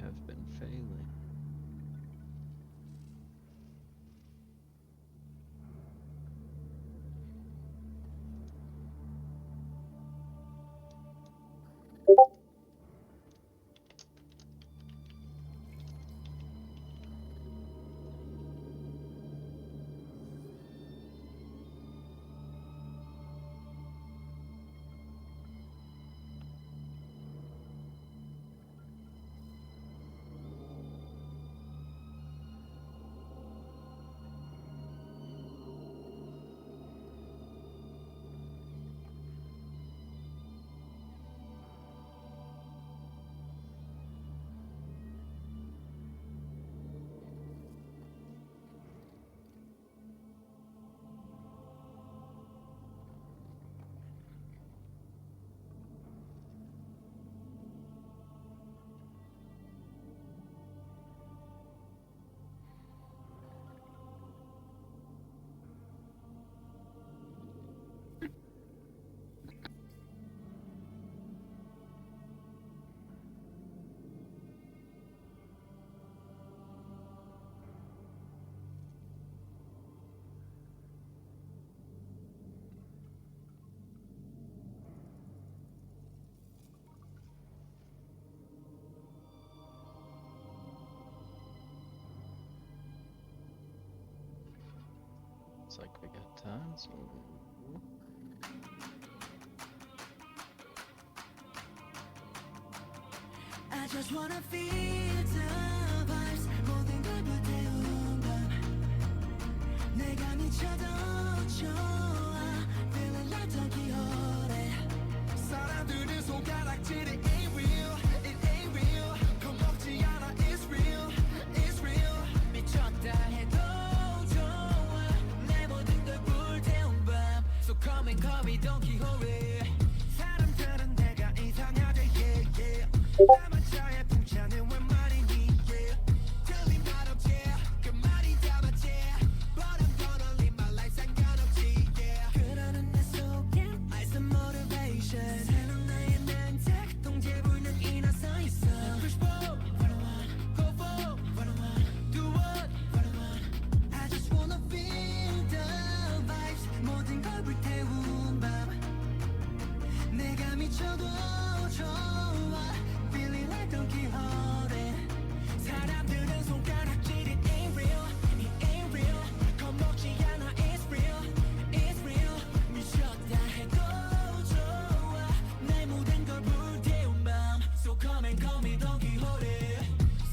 have been failing. Looks like we got time, so I just wanna feel the vibes 모든 걸 불태운 밤 내가 미쳐도 좋아 Feeling like Don Quixote 사람들은 손가락질이 ain't real It ain't real 겁먹지 않아 It's real It's real 미쳤다 해도 좋아 내 모든 걸 불태운 밤 So come and call me Don Quixote 사람들은 내가 이상하대 yeah yeah 나만 자에 풍차는 왜 말이니 yeah 틀린 말 없지 그 말이 다 맞지 But I'm gonna live my life 상관없지 yeah 그러는 내 속엔 I some motivation 새로운 나의 멘트 동제 불는 이나 서 있어 Push forward what I want Go for what I want Do what I want I just wanna feel the vibes 모든 걸 불태운 밤 내가 미쳐도 좋아 Feeling like Don Quixote 사람들은 손가락질 It ain't real It ain't real 겁먹지 않아 It's real It's real 미쳤다 해도 좋아 내 모든 걸 불태운 밤 So come and call me Don Quixote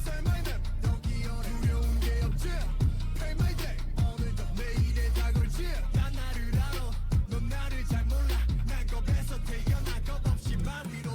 Say my name Don Quixote 두려운 게 없지 Pay my day 오늘도 내일에 다 걸지 난 나를 알아 넌 나를 잘 몰라 난 겁에서 태어난 것 없이 말 위로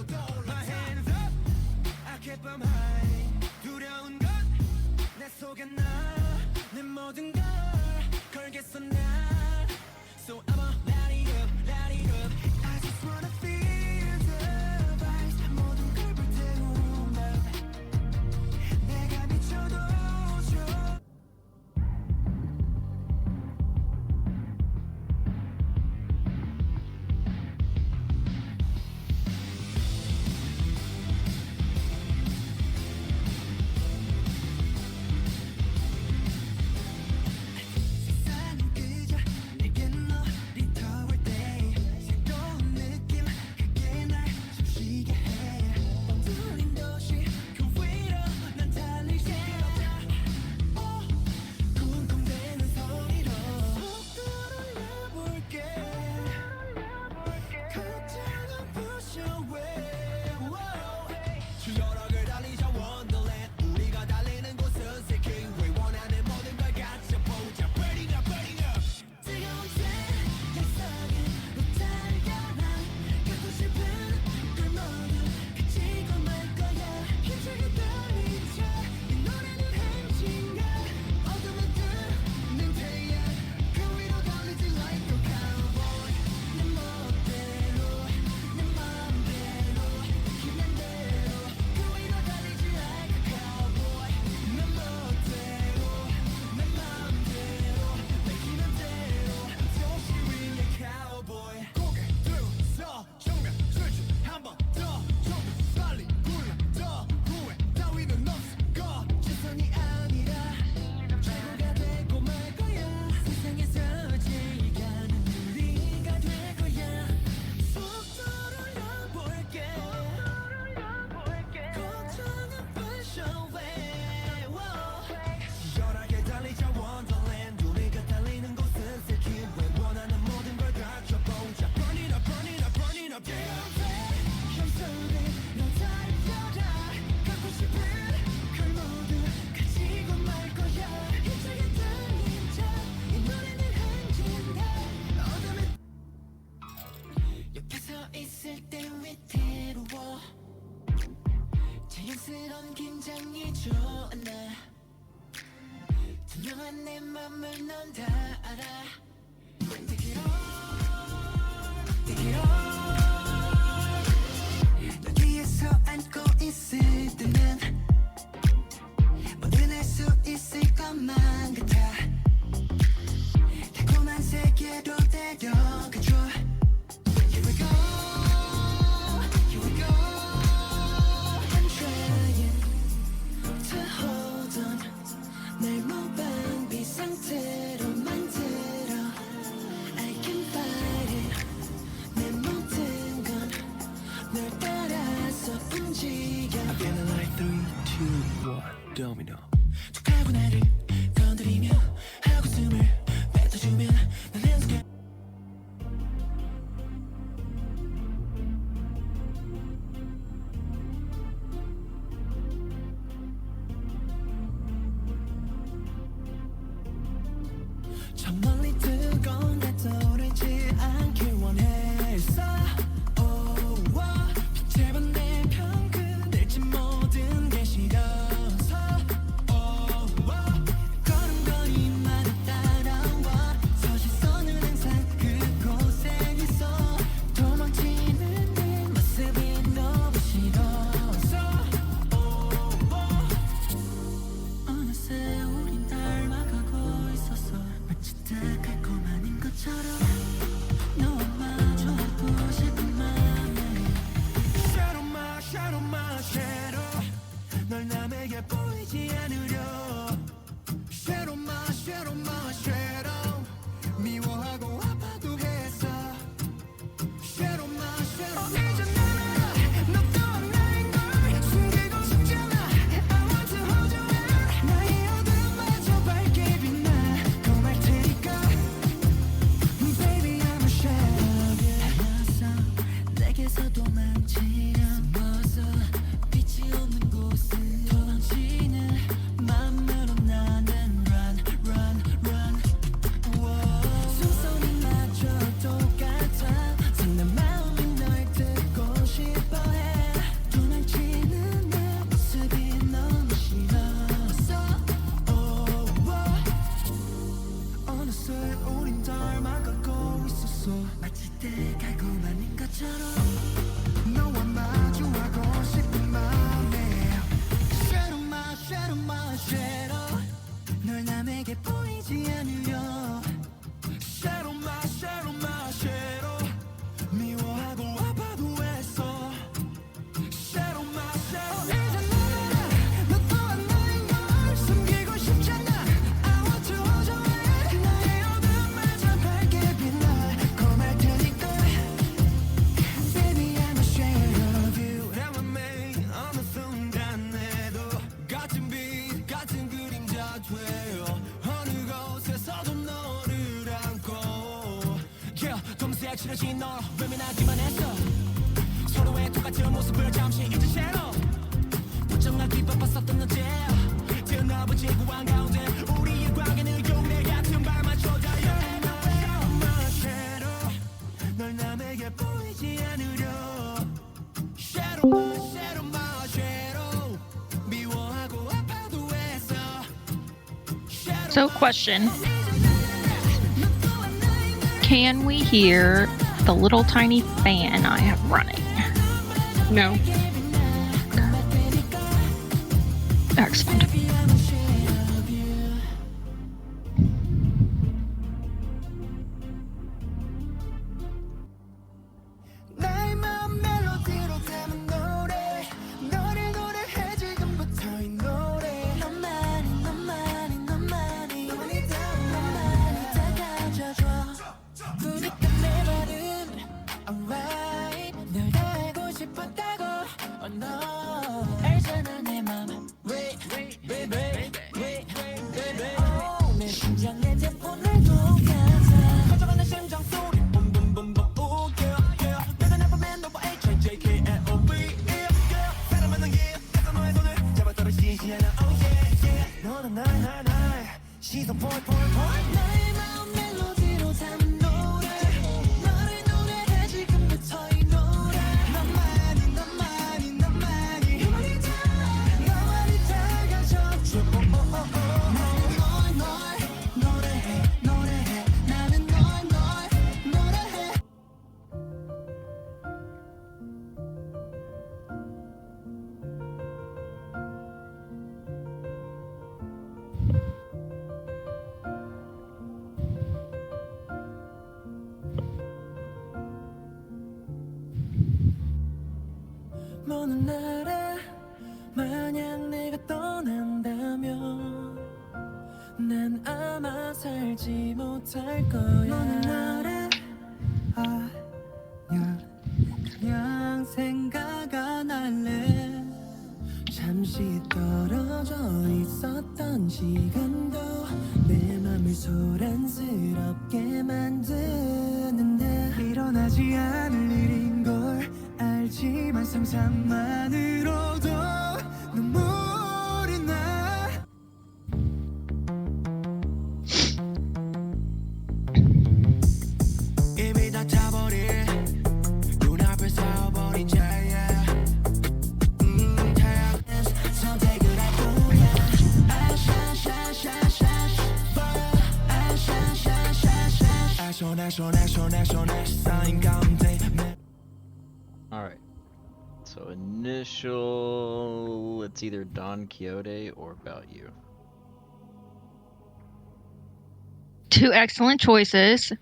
내 맘을 넌 다 알아. Take it all. 널 위에서 안고 있을 때면 뭐든 할 수 있을 것만 같아. 달콤한 세계로 데려가줘. Here we go, here we go. I'm trying to hold on. 날 무방비 상태로 만들어. I can fight it. 내 모든 건 널 따라서 움직여. I'm feeling like 3, 2, 1, domino. 툭하고 나를 건드리며 하고 숨을 뱉어주면 나는 습관. 저 멀리 뜨거운 데 떠오르지 않길 원했어. Oh, 빛을 본 내 편 그댈지 모든 게 싫어서. 걸음걸이마다 따라와. 서시선은 항상 그곳에 있어. 도망치는 내 모습이 너무 싫어서. 어느새 우린 닮아가고 있었어. 마치 달콤한 것처럼 너와 마주하고 싶은 맘에. Shadow my, shadow my shadow. 널 남에게 보이지 않으려. Shadow my, shadow my shadow. 미워하고 아파도 했어. Shadow my, shadow. 이제 난 알아. 너 또한 나인 걸 숨기고 싶잖아. I want to hold you in. 나의 어둠마저 밝게 빛나. 고말 테니까. Baby I'm a shadow. 달라서 내게서 도망치려. 숨어서 빛이 없는 곳은 도망치는 맘으로 나는 run, run, run. 숨소리마저 똑같아. 내 마음이 널 듣고 싶어해. 도망치는 내 모습이 너무 싫어서. 어느새 우린 닮아가고 있었어. 마치 달콤한 것처럼 너와 마주하고 싶은 맘에. Shadow my, shadow my shadow. 널 남에게 보이지 않으려. Shadow my, shadow my shadow. 미워하고 아파도 했어. Shadow my shadow. 이제 넌 알아. 너 또한 나인 걸 숨기고 싶잖아. I want to hold you in. 나의 어둠마저 밝게 빛나. 고말 테니까. Baby I'm a shadow of you. 나만 매일 어느 순간에도 같은 빛 같은 그림자 되어. 어느 곳에서도 너를 안고. Yeah, 검색 치러진 너 외면하기만 했어. 서로의 똑같은 모습을 잠시 잊은 채로 부정하기 바빴었던 어제. 뛰어넘은 지구 한가운데 우리의 관계는 용내 같은 발만 쏟아요. Shadow my shadow. 널 남에게 보이지 않으려. Shadow my, shadow my shadow. 미워하고 아파도 했어. So, question. Can we hear the little tiny fan I have running? No. Excellent. 나의 마음 멜로디로 담은 노래. 너를 노래해 지금부터 이 노래. 너만이 너만이 너만이 너만이 다가져줘. 그니까 내 말은 alright. 널 다 알고 싶었다고. Oh no. 알잖아 내 맘. Wait, baby, wait, baby. Oh, 내 심장 내 템포 날 똑같아. 가져가는 심장 소리. Boom boom boom boom. Oh yeah yeah. 내가 나쁘면 너와 HJKLOV. Yeah yeah. 사랑하는 길에서 너의 손을 잡아 떨어지지 않아. Oh yeah yeah. 너는 날 시선 point point point. 나의 마음 멜로디로 담은 노래. 너를 노래해 지금부터 이 노래. 너만이 너만이 너만이 너만이 다가져줘. 널 먼 나라 만약 내가 떠난다면 난 아마 살지 못할 거야 먼 나라 아냐 그냥 생각 안 할래 잠시 떨어져 있었던 시간도 내 맘을 소란스럽게 만드는데 일어나지 않을 일인 걸 알지만 상상만으로도 눈물이 나 이미 다 타버린 눈앞에 쌓여버린 자야 선택을 할 뿐이야 쌓인 가운데 Alright. So initial, it's either Don Quixote or About You. Two excellent choices.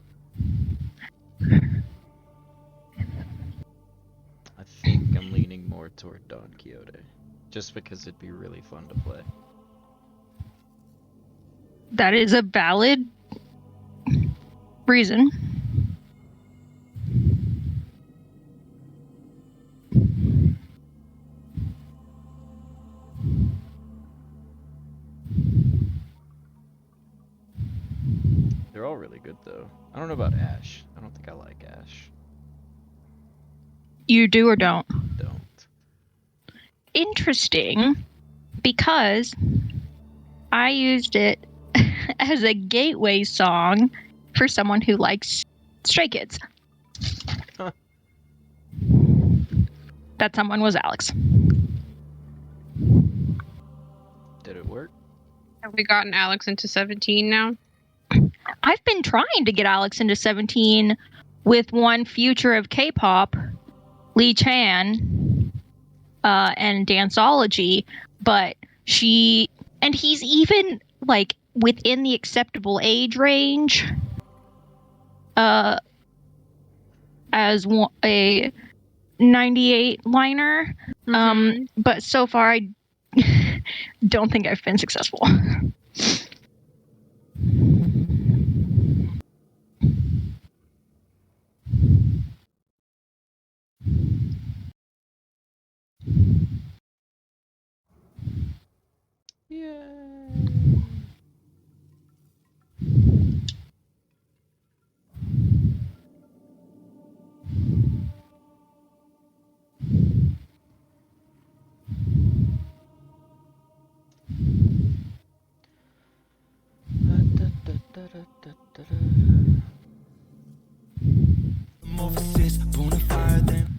I think I'm leaning more toward Don Quixote. Just because it'd be really fun to play. That is a valid reason. They're all really good though. I don't know about Ash. I don't think I like Ash. You do or don't? Don't. Interesting, because I used it as a gateway song for someone who likes Stray Kids. Huh. That someone was Alex. Did it work? Have we gotten Alex into 17 now? I've been trying to get Alex into 17 with one future of K-pop, Lee Chan, and Danceology, but he's even like within the acceptable age range as a 98 liner. But so far I don't think I've been successful. Yay!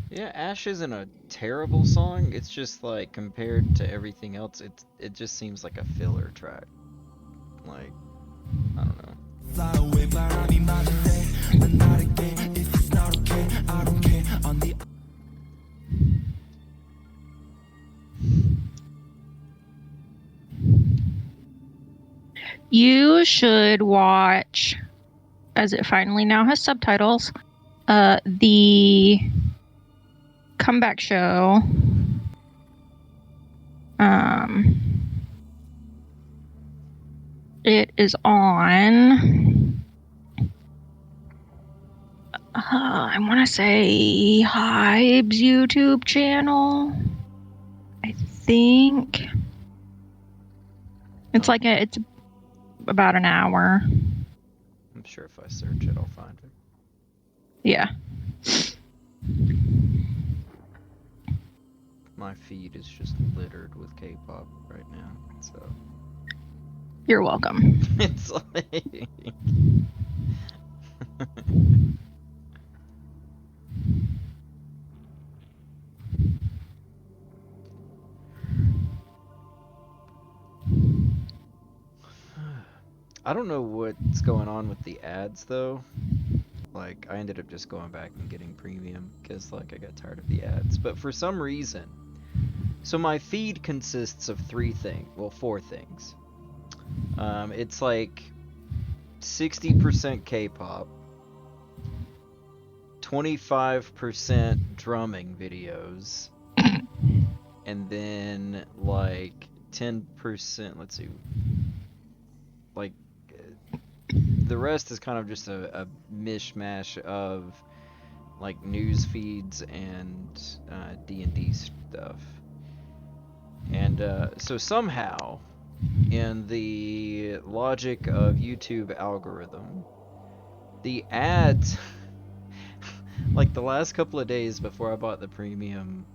Yeah, Ash isn't a terrible song. It's just like compared to everything else, it just seems like a filler track. Like, I don't know. Fly away, 바람이 맞은데 난 다르게 if it's not okay I don't care on the You should watch, as it finally now has subtitles, the comeback show. It is on. I want to say Hybe's YouTube channel. I think it's like it's about an hour. I'm sure if I search it, I'll find it. Yeah. My feed is just littered with K-pop right now, so You're welcome. it's like I don't know what's going on with the ads though. Like, I ended up just going back and getting premium because like I got tired of the ads. But for some reason, so my feed consists of four things. It's like 60% K-pop, 25% drumming videos, and then like 10%. Let's see, like the rest is kind of just a mishmash of like news feeds and D&D stuff. And so somehow, in the logic of YouTube algorithm, the ads, like the last couple of days before I bought the premium,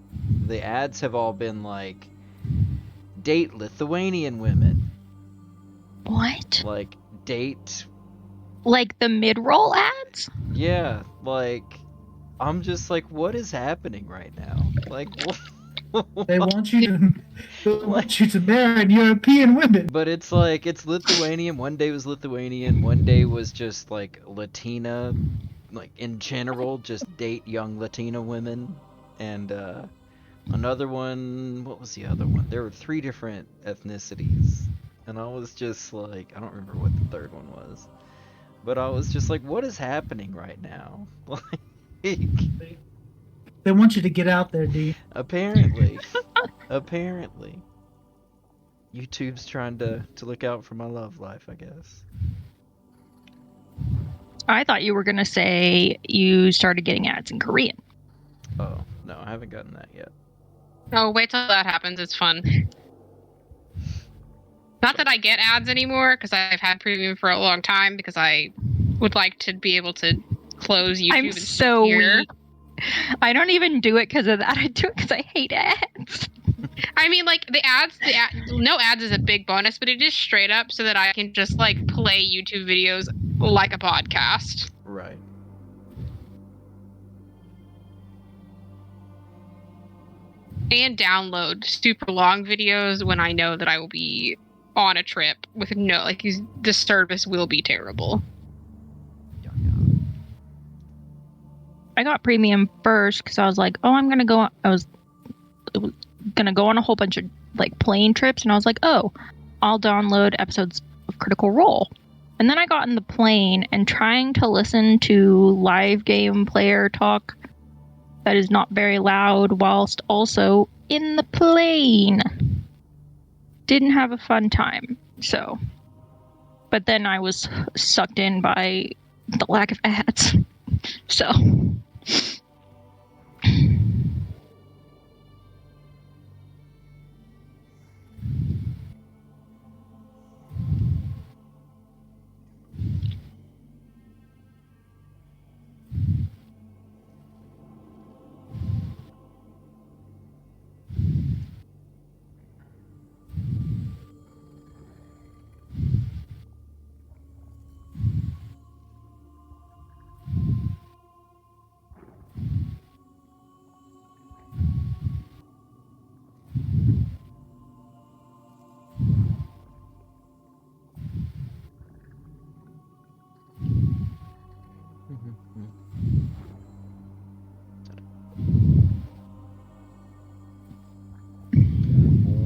the ads have all been like, date Lithuanian women. What? Like, date. Like the mid-roll ads? Yeah, like, I'm just like, what is happening right now? Like, They want you to marry European women. But it's like, it's Lithuanian. One day was Lithuanian. One day was just like Latina, like in general, just date young Latina women. And another one, what was the other one? There were 3 different ethnicities. And I was just like, I don't remember what the third one was. But I was just like, what is happening right now? Like, They want you to get out there, D. apparently. YouTube's trying to look out for my love life, I guess. I thought you were going to say you started getting ads in Korean. Oh, no, I haven't gotten that yet. Oh, wait till that happens. It's fun. Not that I get ads anymore, because I've had premium for a long time, because I would like to be able to close YouTube I'm and so here. weak. I don't even do it because of that. I do it because I hate ads. I mean, like, no ads is a big bonus, but it is straight up so that I can just, like, play YouTube videos like a podcast. Right. And download super long videos when I know that I will be on a trip with the service will be terrible. I got premium first because I was like, oh, I'm going to go on. I was going to go on a whole bunch of like plane trips, and I was like, oh, I'll download episodes of Critical Role. And then I got in the plane, and trying to listen to live game player talk that is not very loud whilst also in the plane didn't have a fun time. So, but then I was sucked in by the lack of ads. So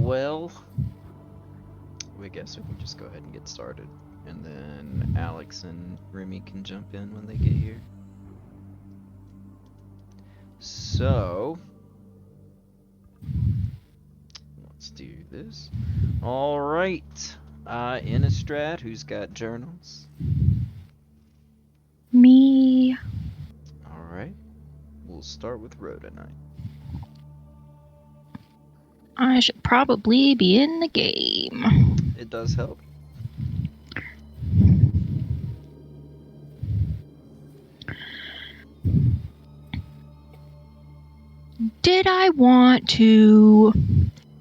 Well, I guess we can just go ahead and get started. And then Alex and Remy can jump in when they get here. So, let's do this. Alright. Innistrad, who's got journals? me. Alright. We'll start with Rhoda Knight. I should probably be in the game. It does help. Did I want to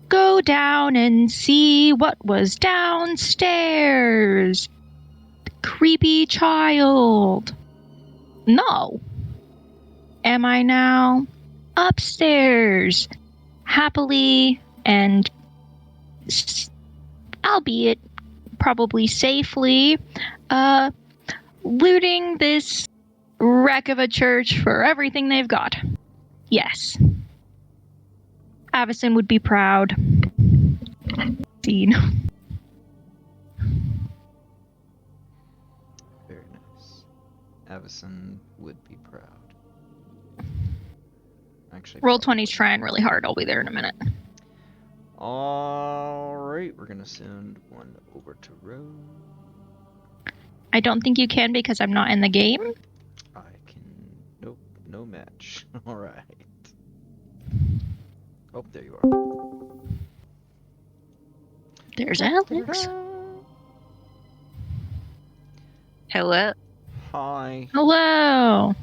go down and see what was downstairs? Creepy child. No. Am I now upstairs? Happily and albeit probably safely, looting this wreck of a church for everything they've got. Yes. Avison would be proud. Scene. Very nice. Avison would be proud. Actually, Roll probably 20's trying really hard. I'll be there in a minute. Alright, we're gonna send one over to Rose. I don't think you can because I'm not in the game. I can... Nope, no match. Alright. Oh, there you are. There's Alex. Hello. Hi. Hello.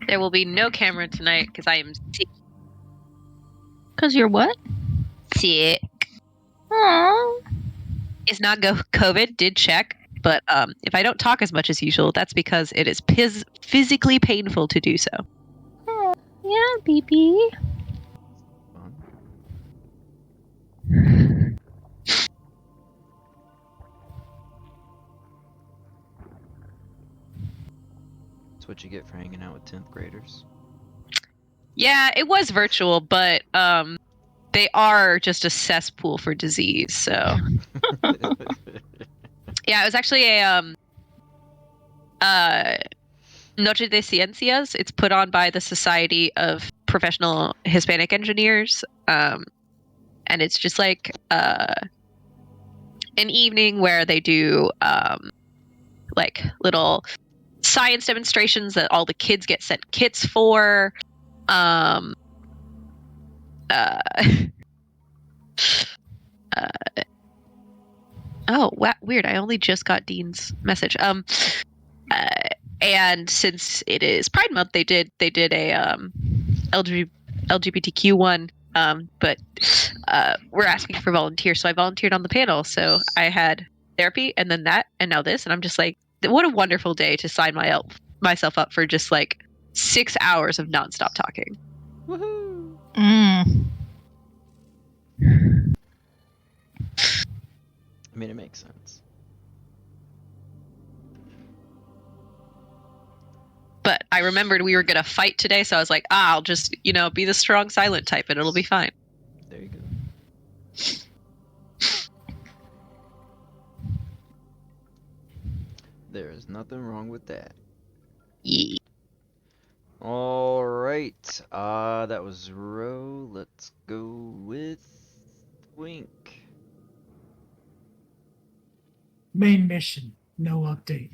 There will be no camera tonight because I am sick. Cause you're what? Sick. Aww. It's not COVID. Did check, but if I don't talk as much as usual, that's because it is physically painful to do so. Oh, yeah, baby. Fun. That's what you get for hanging out with 10th graders. Yeah, it was virtual, but they are just a cesspool for disease. So yeah, it was actually a Noche de Ciencias. It's put on by the Society of Professional Hispanic Engineers, and it's just like an evening where they do like little science demonstrations that all the kids get sent kits for. Oh, weird. I only just got Dean's message. And since it is Pride Month, they did a LGBTQ one. But we're asking for volunteers, so I volunteered on the panel. So I had therapy, and then that, and now this, and I'm just like, what a wonderful day to sign myself up for just like 6 hours of nonstop talking. Woohoo! I mean, it makes sense. But I remembered we were gonna fight today, so I was like, I'll just, be the strong silent type and it'll be fine. There you go. There is nothing wrong with that. Yeah. Alright, that was Ro. Let's go with Wink. Main mission, no update.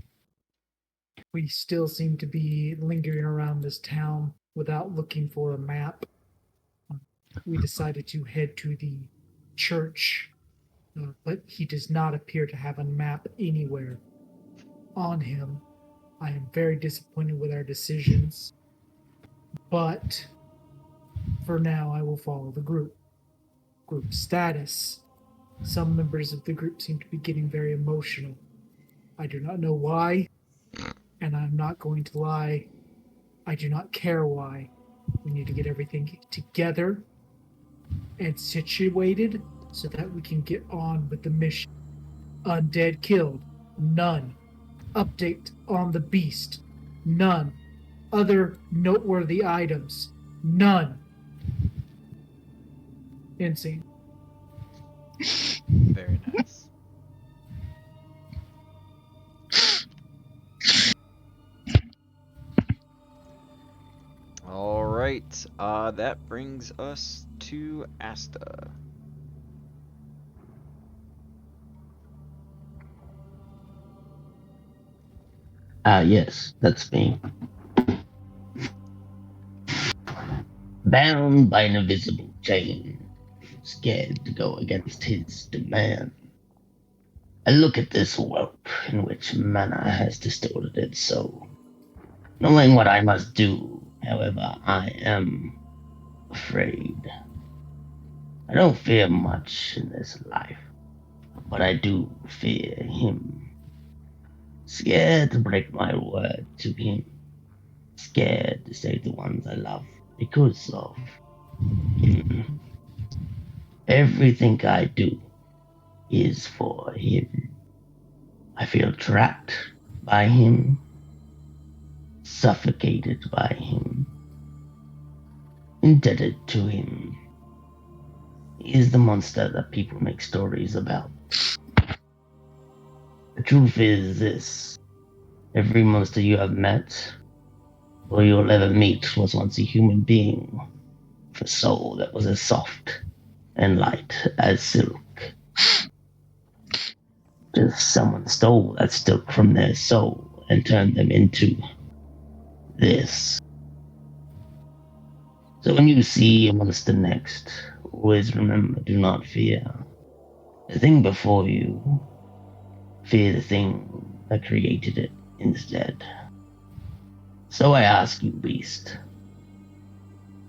We still seem to be lingering around this town without looking for a map. We decided to head to the church, but he does not appear to have a map anywhere on him. I am very disappointed with our decisions, but for now I will follow the group. Group status. Some members of the group seem to be getting very emotional. I do not know why, and I'm not going to lie. I do not care why. We need to get everything together and situated so that we can get on with the mission. Undead killed. None. Update on the beast. None. Other noteworthy items. None. Insane. Very nice. Alright, that brings us to Asta. Yes, that's me. Bound by an invisible chain, scared to go against his demand. I look at this rope in which mana has distorted its soul, knowing what I must do. However, I am afraid. I don't fear much in this life, but I do fear him. Scared to break my word to him. Scared to save the ones I love because of him. Everything I do is for him. I feel trapped by him, suffocated by him, indebted to him. He is the monster that people make stories about. The truth is this: every monster you have met all you'll ever meet was once a human being with a soul that was as soft and light as silk. Just someone stole that silk from their soul and turned them into this. So when you see a monster next, always remember, do not fear the thing before you. Fear the thing that created it instead. So I ask you, beast,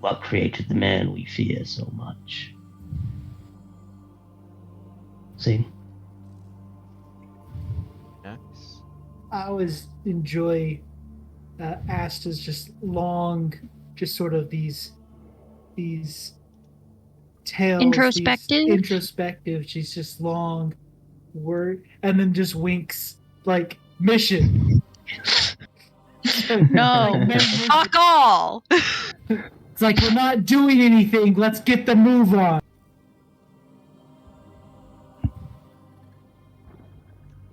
what created the man we fear so much? See? Nice. I always enjoy Asta's just long, just sort of these tales, Introspective? these introspective. She's just long word, and then just winks like mission. No. Fuck all! It's like we're not doing anything. Let's get the move on.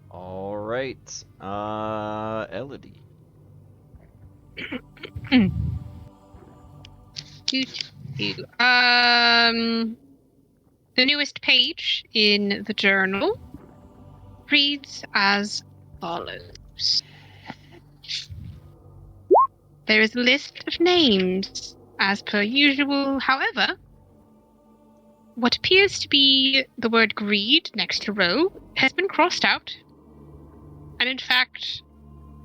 All right. Elodie. The newest page in the journal reads as follows. There is a list of names, as per usual. However, what appears to be the word greed next to Roe has been crossed out. And in fact,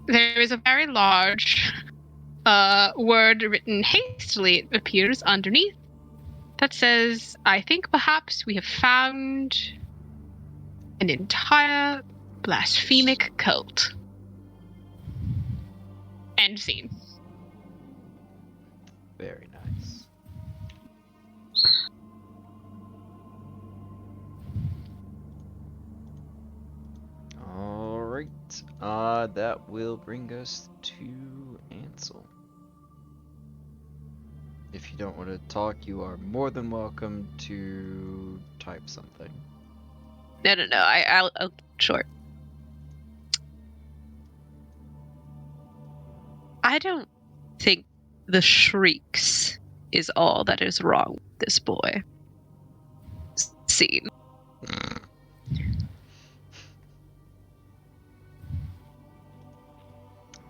there is a very large word written hastily, it appears underneath, that says, I think perhaps we have found an entire blasphemic cult. End scene. Very nice. All right. That will bring us to Ansel. If you don't want to talk, you are more than welcome to type something. No. I'll short. I don't think the shrieks is all that is wrong with this boy. Scene.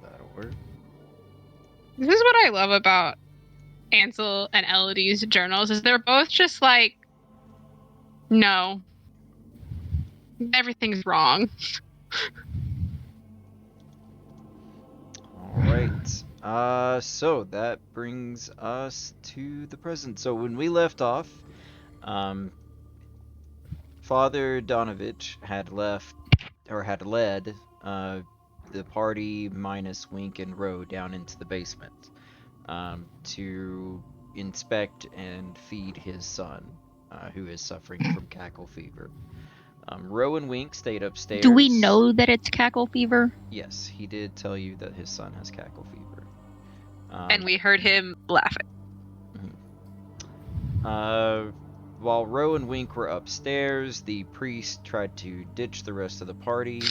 That'll work. This is what I love about Ansel and Elodie's journals, is they're both just like, no, everything's wrong. All right. So that brings us to the present. So when we left off, Father Donovich had led the party minus Wink and Roe down into the basement to inspect and feed his son, who is suffering from cackle fever. Roe and Wink stayed upstairs. Do we know that it's cackle fever? Yes, he did tell you that his son has cackle fever. And we heard him laughing. While Roe and Wink were upstairs, the priest tried to ditch the rest of the party,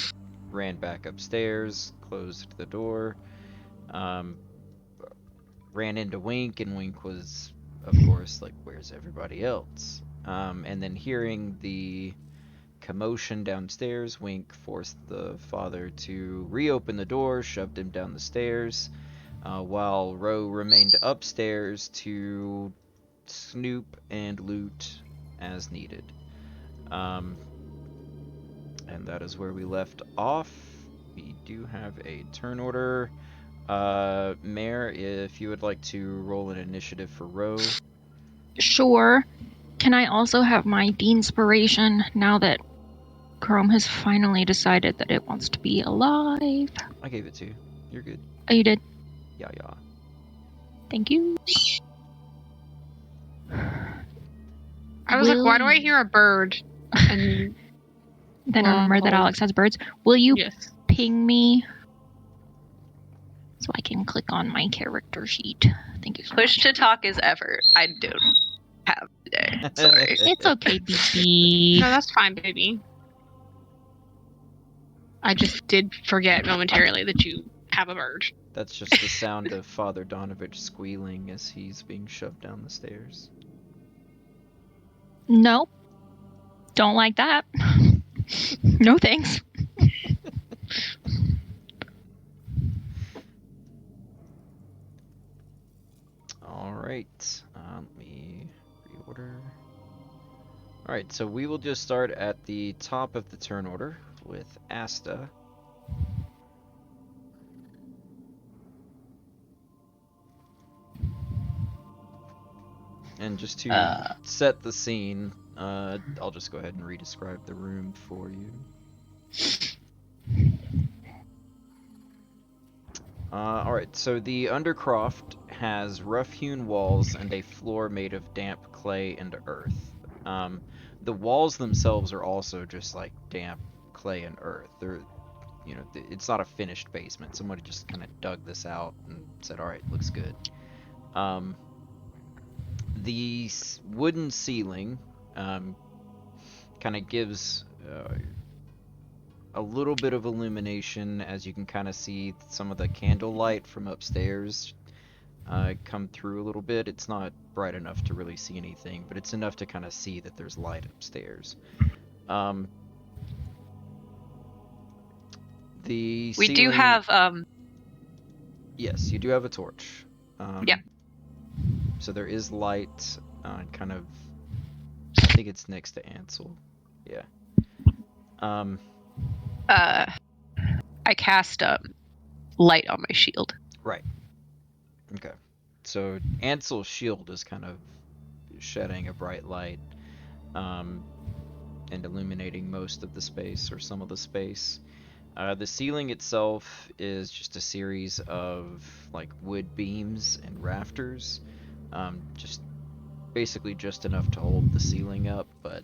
ran back upstairs, closed the door, ran into Wink, and Wink was, of course, like, where's everybody else? And then hearing the commotion downstairs, Wink forced the father to reopen the door, shoved him down the stairs, while Roe remained upstairs to snoop and loot as needed. And that is where we left off. We do have a turn order. Mare, if you would like to roll an initiative for Roe. Sure. Can I also have my Deanspiration now that Chrome has finally decided that it wants to be alive? I gave it to you. You're good. Oh, you did? Yeah. Thank you. I was like, why do I hear a bird? And Then remember that Alex has birds. Will you yes. ping me so I can click on my character sheet? Thank you so Push much. to talk is ever. I don't have today. Sorry. It's okay, BB. No, that's fine, baby. I just did forget momentarily that you have a bird. That's just the sound of Father Donovich squealing as he's being shoved down the stairs. Nope. Don't like that. No thanks. Alright, let me reorder. Alright, so we will just start at the top of the turn order with Asta. And just to set the scene, I'll just go ahead and re-describe the room for you. Alright, so the Undercroft has rough-hewn walls and a floor made of damp clay and earth. The walls themselves are also just like damp clay and earth. They're, you know, it's not a finished basement. Somebody just kind of dug this out and said, "All right, looks good." The wooden ceiling kind of gives a little bit of illumination, as you can kind of see some of the candlelight from upstairs come through a little bit. It's not bright enough to really see anything, but it's enough to kind of see that there's light upstairs. The We ceiling... do have Yes, you do have a torch. Yeah. So there is light, kind of... I think it's next to Ansel. Yeah. I cast light on my shield. Right. Okay. So Ansel's shield is kind of shedding a bright light, and illuminating most of the space, or some of the space. The ceiling itself is just a series of like wood beams and rafters, just basically just enough to hold the ceiling up, but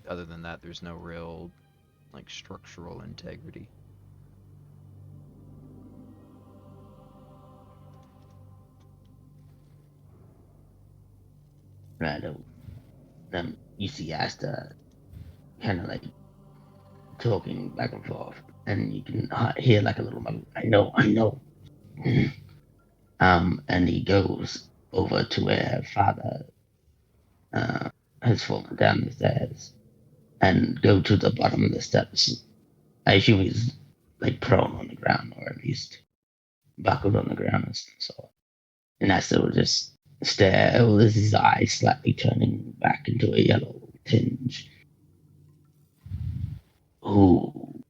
other than that, there's no real like structural integrity. Right. Then you see Asta kind of like talking back and forth, and you can hear like a little mumble, I know. And he goes over to where her father has fallen down the stairs, and go to the bottom of the steps. I assume he's like prone on the ground, or at least buckled on the ground and so. And Asta will just stare with his eyes slightly turning back into a yellow tinge. Who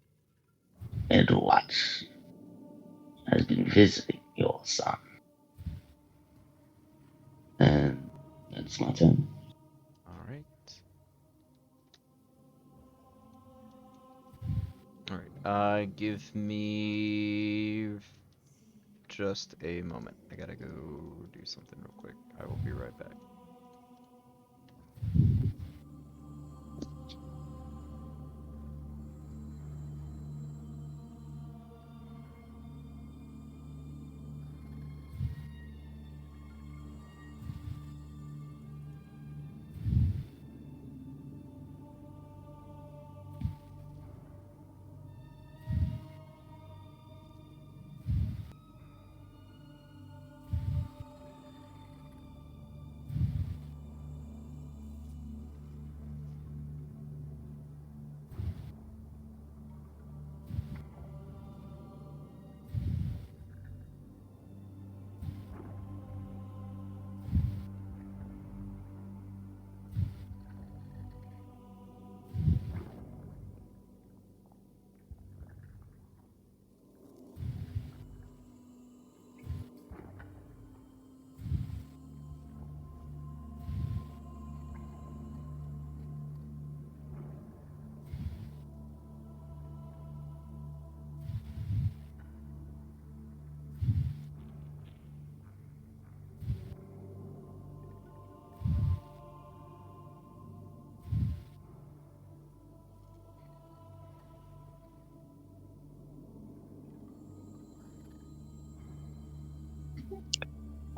and what has been visiting your son? And that's my turn. Alright. Alright, give me just a moment. I gotta go do something real quick. I will be right back.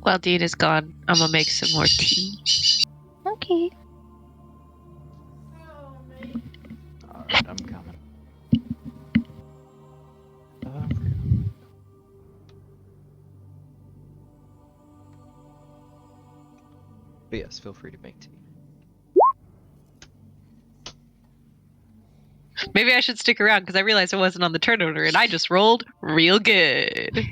While Dean is gone, I'm gonna make some more tea. Okay. Alright, I'm coming. But yes, feel free to make tea. Maybe I should stick around because I realized I wasn't on the turn order and I just rolled real good.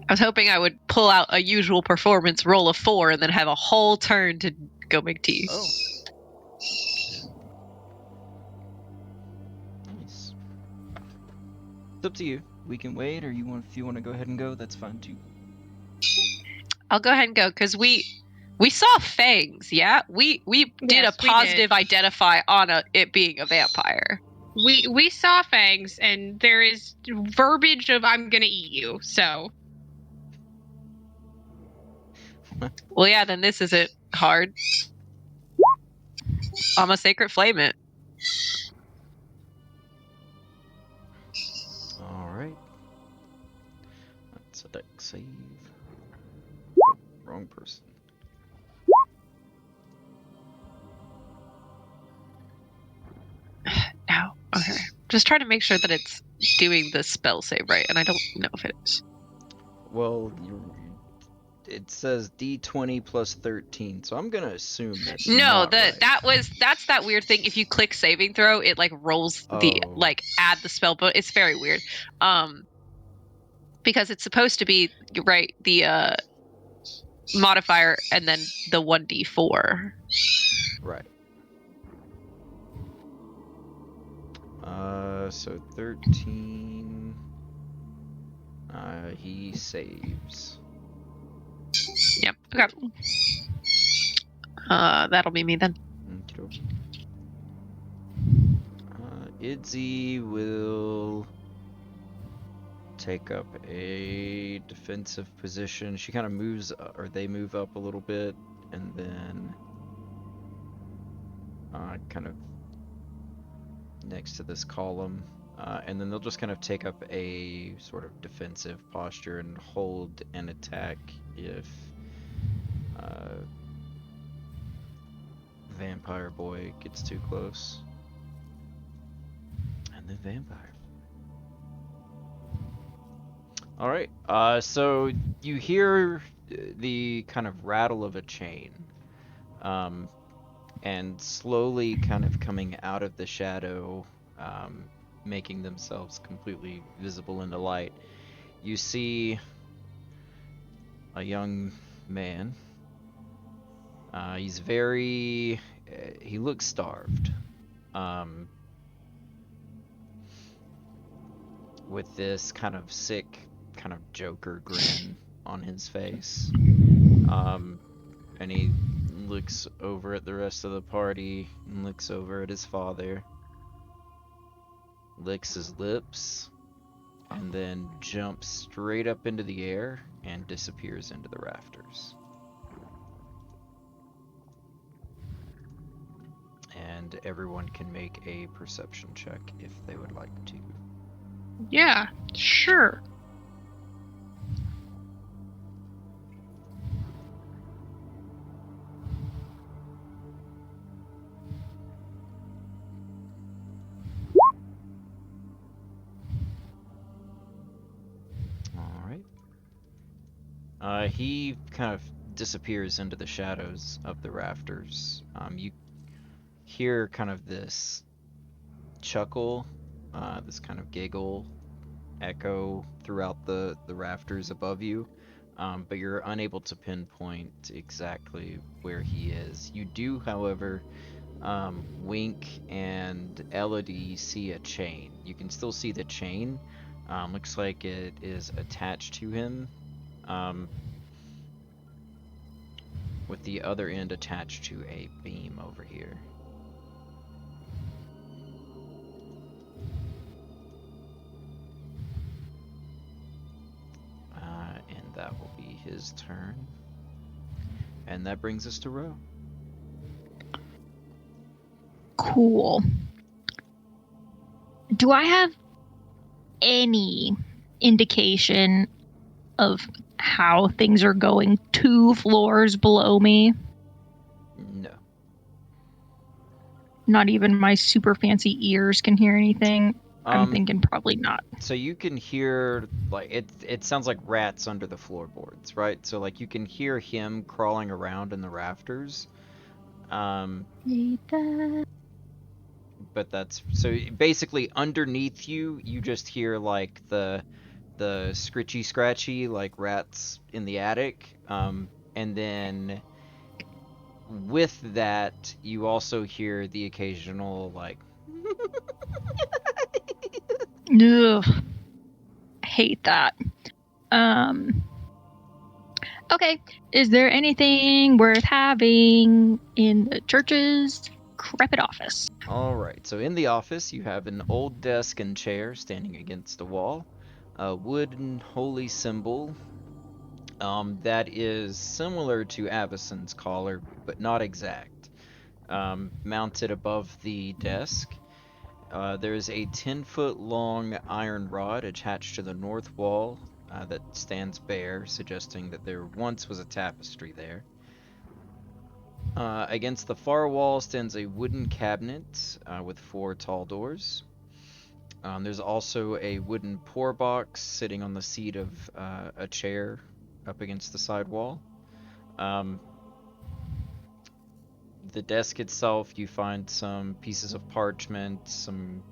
I was hoping I would pull out a usual performance, roll a 4, and then have a whole turn to go make tea. Oh. Nice. It's up to you. We can wait, or if you want to go ahead and go, that's fine too. I'll go ahead and go because we saw fangs. Yeah, we did Yes, a we positive did. identify on it being a vampire. We saw fangs, and there is verbiage of "I'm gonna eat you." So Well, yeah, then this isn't hard. I'm a sacred flame it. All right. That's a deck save. Oh, wrong person. No, okay. Just trying to make sure that it's doing the spell save right, and I don't know if it is. Well, it says D20 plus 13, so I'm gonna assume that's No, not right. that's that weird thing. If you click saving throw, it like rolls the Oh. add the spell, but it's very weird. Because it's supposed to be right the modifier and then the 1d4. Right. So 13. He saves. Yep. Okay. That'll be me then. Okey-dokey. Idzi will take up a defensive position. She kind of moves, or they move up a little bit, and then kind of next to this column. And then they'll just kind of take up a sort of defensive posture and hold an attack if Vampire Boy gets too close. And then Vampire. Alright, so you hear the kind of rattle of a chain. And slowly kind of coming out of the shadow, making themselves completely visible in the light, you see a young man. He's he looks starved. With this kind of sick, kind of Joker grin on his face. And he looks over at the rest of the party and looks over at his father, licks his lips, and then jumps straight up into the air and disappears into the rafters. And everyone can make a perception check if they would like to. yeah, sure. Alright. He kind of disappears into the shadows of the rafters. You hear kind of this chuckle, this kind of giggle echo throughout the rafters above you, but you're unable to pinpoint exactly where he is. You do, however, Wink and Elodie see a chain. You can still see the chain. Looks like it is attached to him, with the other end attached to a beam over here. And that will be his turn. And that brings us to Ro. Cool. Do I have any indication of how things are going 2 floors below me? No. Not even my super fancy ears can hear anything? I'm thinking probably not. So you can hear, like, it sounds like rats under the floorboards, right? So, like, you can hear him crawling around in the rafters. Hate that. But that's, so basically underneath you, you just hear, like, the scritchy scratchy, like rats in the attic. And then with that, you also hear the occasional, like, Ugh. Hate that. Okay. Is there anything worth having in the church's decrepit office? All right, so in the office, you have an old desk and chair standing against a wall, a wooden holy symbol that is similar to Avacyn's collar, but not exact, mounted above the desk. There's a 10-foot long iron rod attached to the north wall that stands bare, suggesting that there once was a tapestry there. Against the far wall stands a wooden cabinet with 4 tall doors. There's also a wooden pour box sitting on the seat of a chair up against the side wall. The desk itself, you find some pieces of parchment, some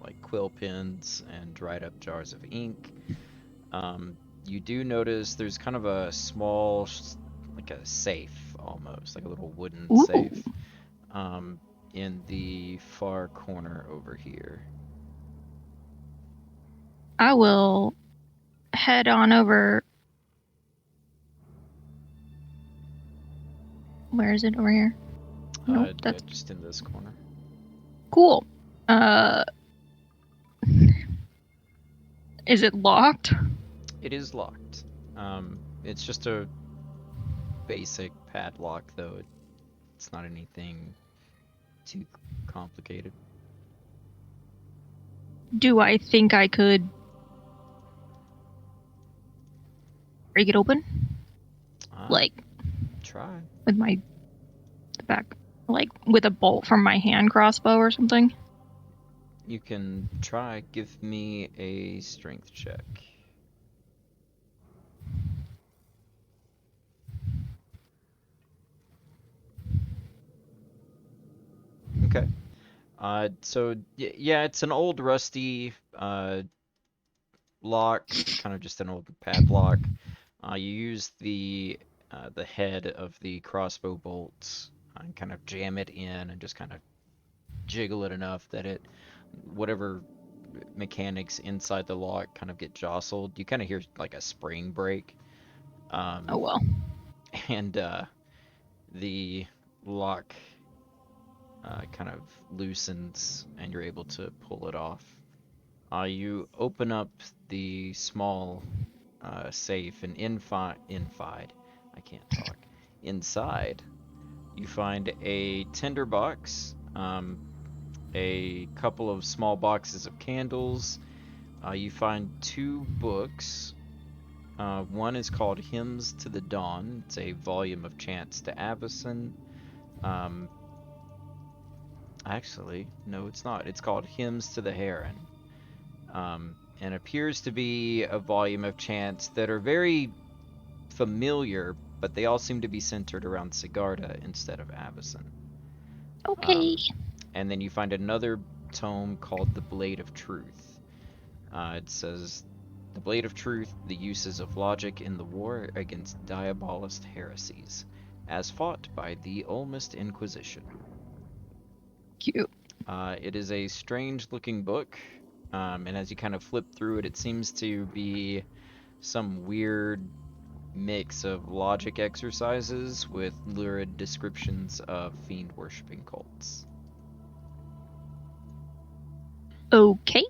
like quill pens, and dried up jars of ink. You do notice there's kind of a small, like a safe almost, like a little wooden Ooh. safe, in the far corner over here. I will head on over. Where is it over here? Nope, Yeah, that's just in this corner. cool. Is it locked? It is locked. It's just a basic padlock, though. It's not anything too complicated. Do I think I could break it open? Like Try. with my back, like with a bolt from my hand crossbow or something? You can try. Give me a strength check. Okay. So yeah, it's an old rusty lock, kind of just an old padlock. You use the head of the crossbow bolts and kind of jam it in and just kind of jiggle it enough that it, whatever mechanics inside the lock kind of get jostled. You kind of hear like a spring break. Oh well. And the lock kind of loosens and you're able to pull it off. You open up the small safe and inside, I can't talk. Inside, you find a tinderbox, a couple of small boxes of candles. You find 2 books. One is called Hymns to the Dawn. It's a volume of chants to Avacyn. Actually, no, it's not. It's called Hymns to the Heron. And appears to be a volume of chants that are very familiar, but they all seem to be centered around Sigarda instead of Avacyn. Okay. And then you find another tome called The Blade of Truth. It says, The Blade of Truth, the uses of logic in the war against diabolist heresies, as fought by the Olmist Inquisition. Cute. It is a strange-looking book, and as you kind of flip through it, it seems to be some weird mix of logic exercises with lurid descriptions of fiend-worshipping cults. Okay.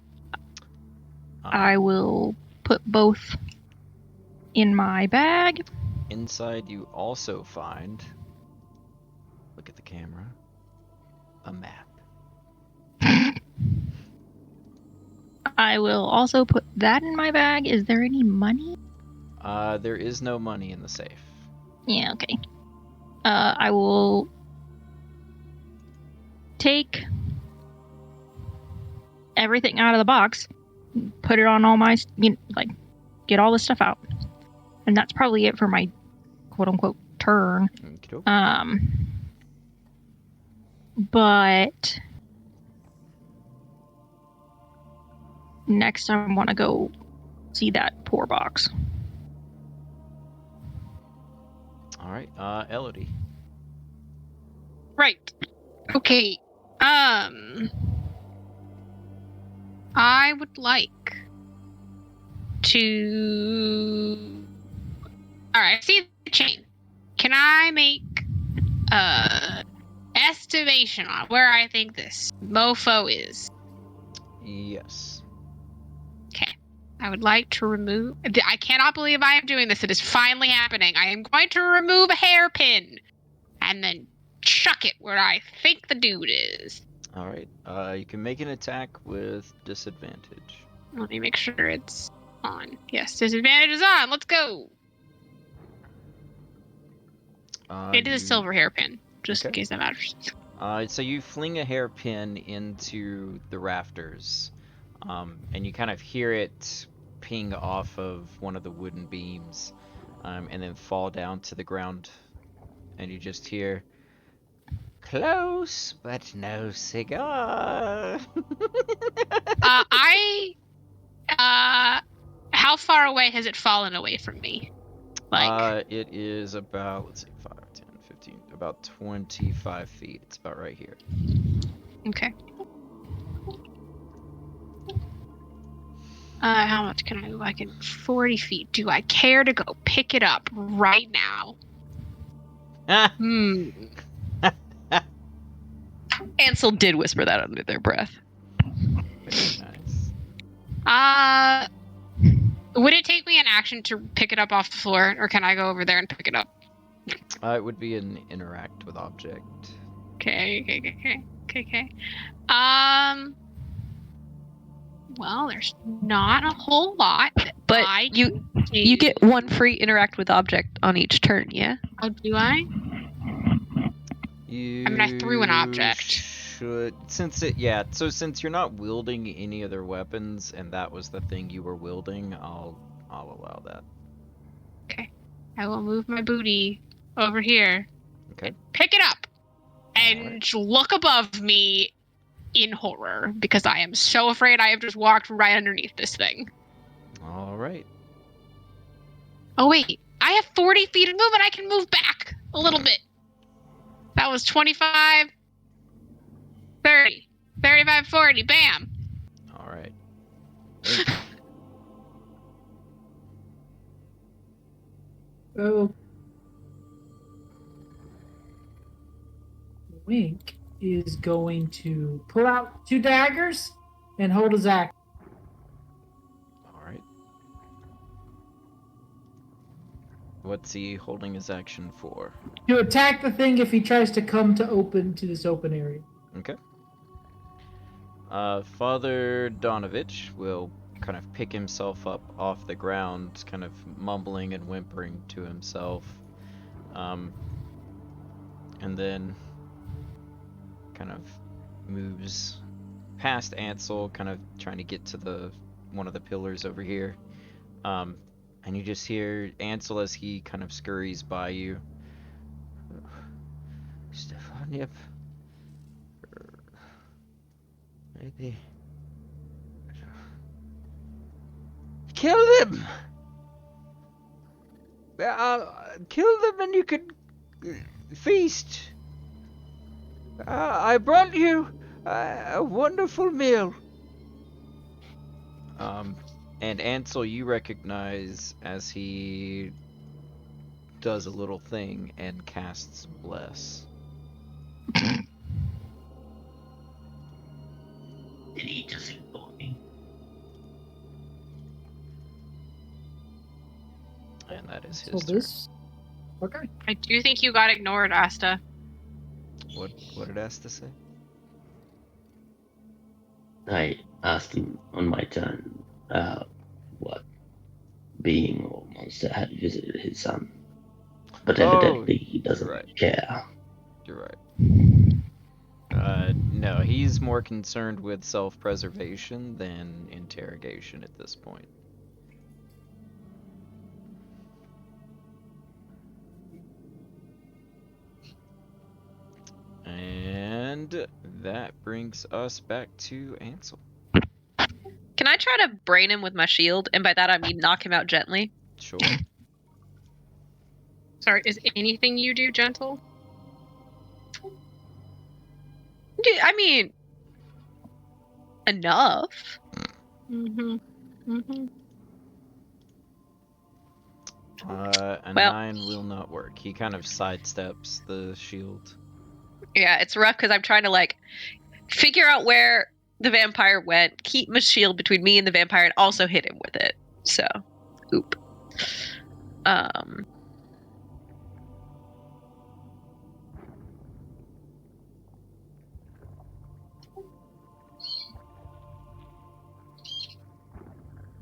I will put both in my bag. Inside, you also find, look at the camera, a map. I will also put that in my bag. Is there any money? There is no money in the safe. Yeah, okay. I will take everything out of the box, put it on all my, like, get all this stuff out. And that's probably it for my quote-unquote turn. But next I want to go see that poor box. All right, Elodie. Right. Okay. I would like to. All right. See the chain. Can I make estimation on where I think this mofo is? Yes. Okay. I would like to remove. I cannot believe I am doing this. It is finally happening. I am going to remove a hairpin and then chuck it where I think the dude is. All right. You can make an attack with disadvantage. Let me make sure it's on. Yes, disadvantage is on. Let's go. It is a silver hairpin, just in case that matters. So you fling a hairpin into the rafters, and you kind of hear it ping off of one of the wooden beams, and then fall down to the ground, and you just hear, "Close, but no cigar." How far away has it fallen away from me? Like, it is about, let's see, 5, 10, 15, about 25 feet. It's about right here. Okay. How much can I move? I can 40 feet. Do I care to go pick it up right now? Ansel did whisper that under their breath. Very nice. Would it take me an action to pick it up off the floor, or can I go over there and pick it up? It would be an interact with object. Okay. Well, there's not a whole lot. But you get one free interact with object on each turn, yeah? Oh, do I? I threw an object. Since you're not wielding any other weapons, and that was the thing you were wielding, I'll allow that. Okay. I will move my booty over here. Okay. Pick it up and look above me in horror, because I am so afraid I have just walked right underneath this thing. All right. Oh wait, I have 40 feet of movement. I can move back a little bit. That was 25, 30, 35, 40. Bam. All right. Oh. Wink is going to pull out 2 daggers and hold his axe. All right. What's he holding his action for? To attack the thing if he tries to come to this open area. Okay. Father Donovich will kind of pick himself up off the ground, kind of mumbling and whimpering to himself, and then kind of moves past Ansel, kind of trying to get to one of the pillars over here, and you just hear Ansel as he kind of scurries by you. Stefania, maybe kill them. Kill them, and you can feast. I brought you a wonderful meal. And Ansel, you recognize as he does a little thing and casts Bless. Did he just ignore me? And that is So his turn. this. Okay. I do think you got ignored, Asta. What did Asta say? I asked him on my turn what being or monster had visited his son. But evidently he doesn't right. care. You're right. No, he's more concerned with self-preservation than interrogation at this point. And that brings us back to Ansel. Can I try to brain him with my shield? And by that I mean knock him out gently. Sure. Sorry, is anything you do gentle? I mean, enough. Mm-hmm. Mm-hmm. A Well- 9 will not work. He kind of sidesteps the shield. Yeah, it's rough because I'm trying to like figure out where the vampire went, keep my shield between me and the vampire, and also hit him with it. So, oop.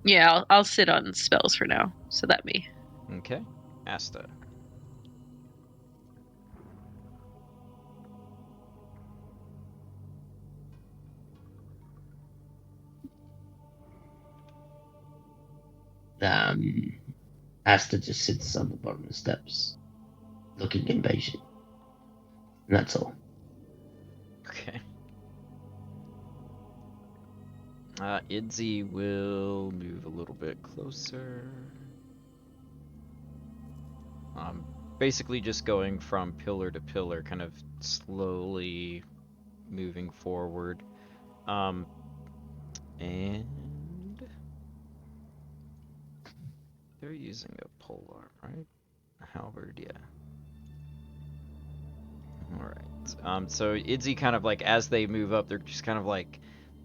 Yeah, I'll sit on spells for now. So that me. Okay. Asta. Asta just sits on the bottom of the steps, looking impatient. And that's all. Okay. Idzi will move a little bit closer. Basically just going from pillar to pillar, kind of slowly moving forward. And they're using a polearm, right? A halberd, yeah. Alright. So Idzi kind of like, as they move up, they're just kind of like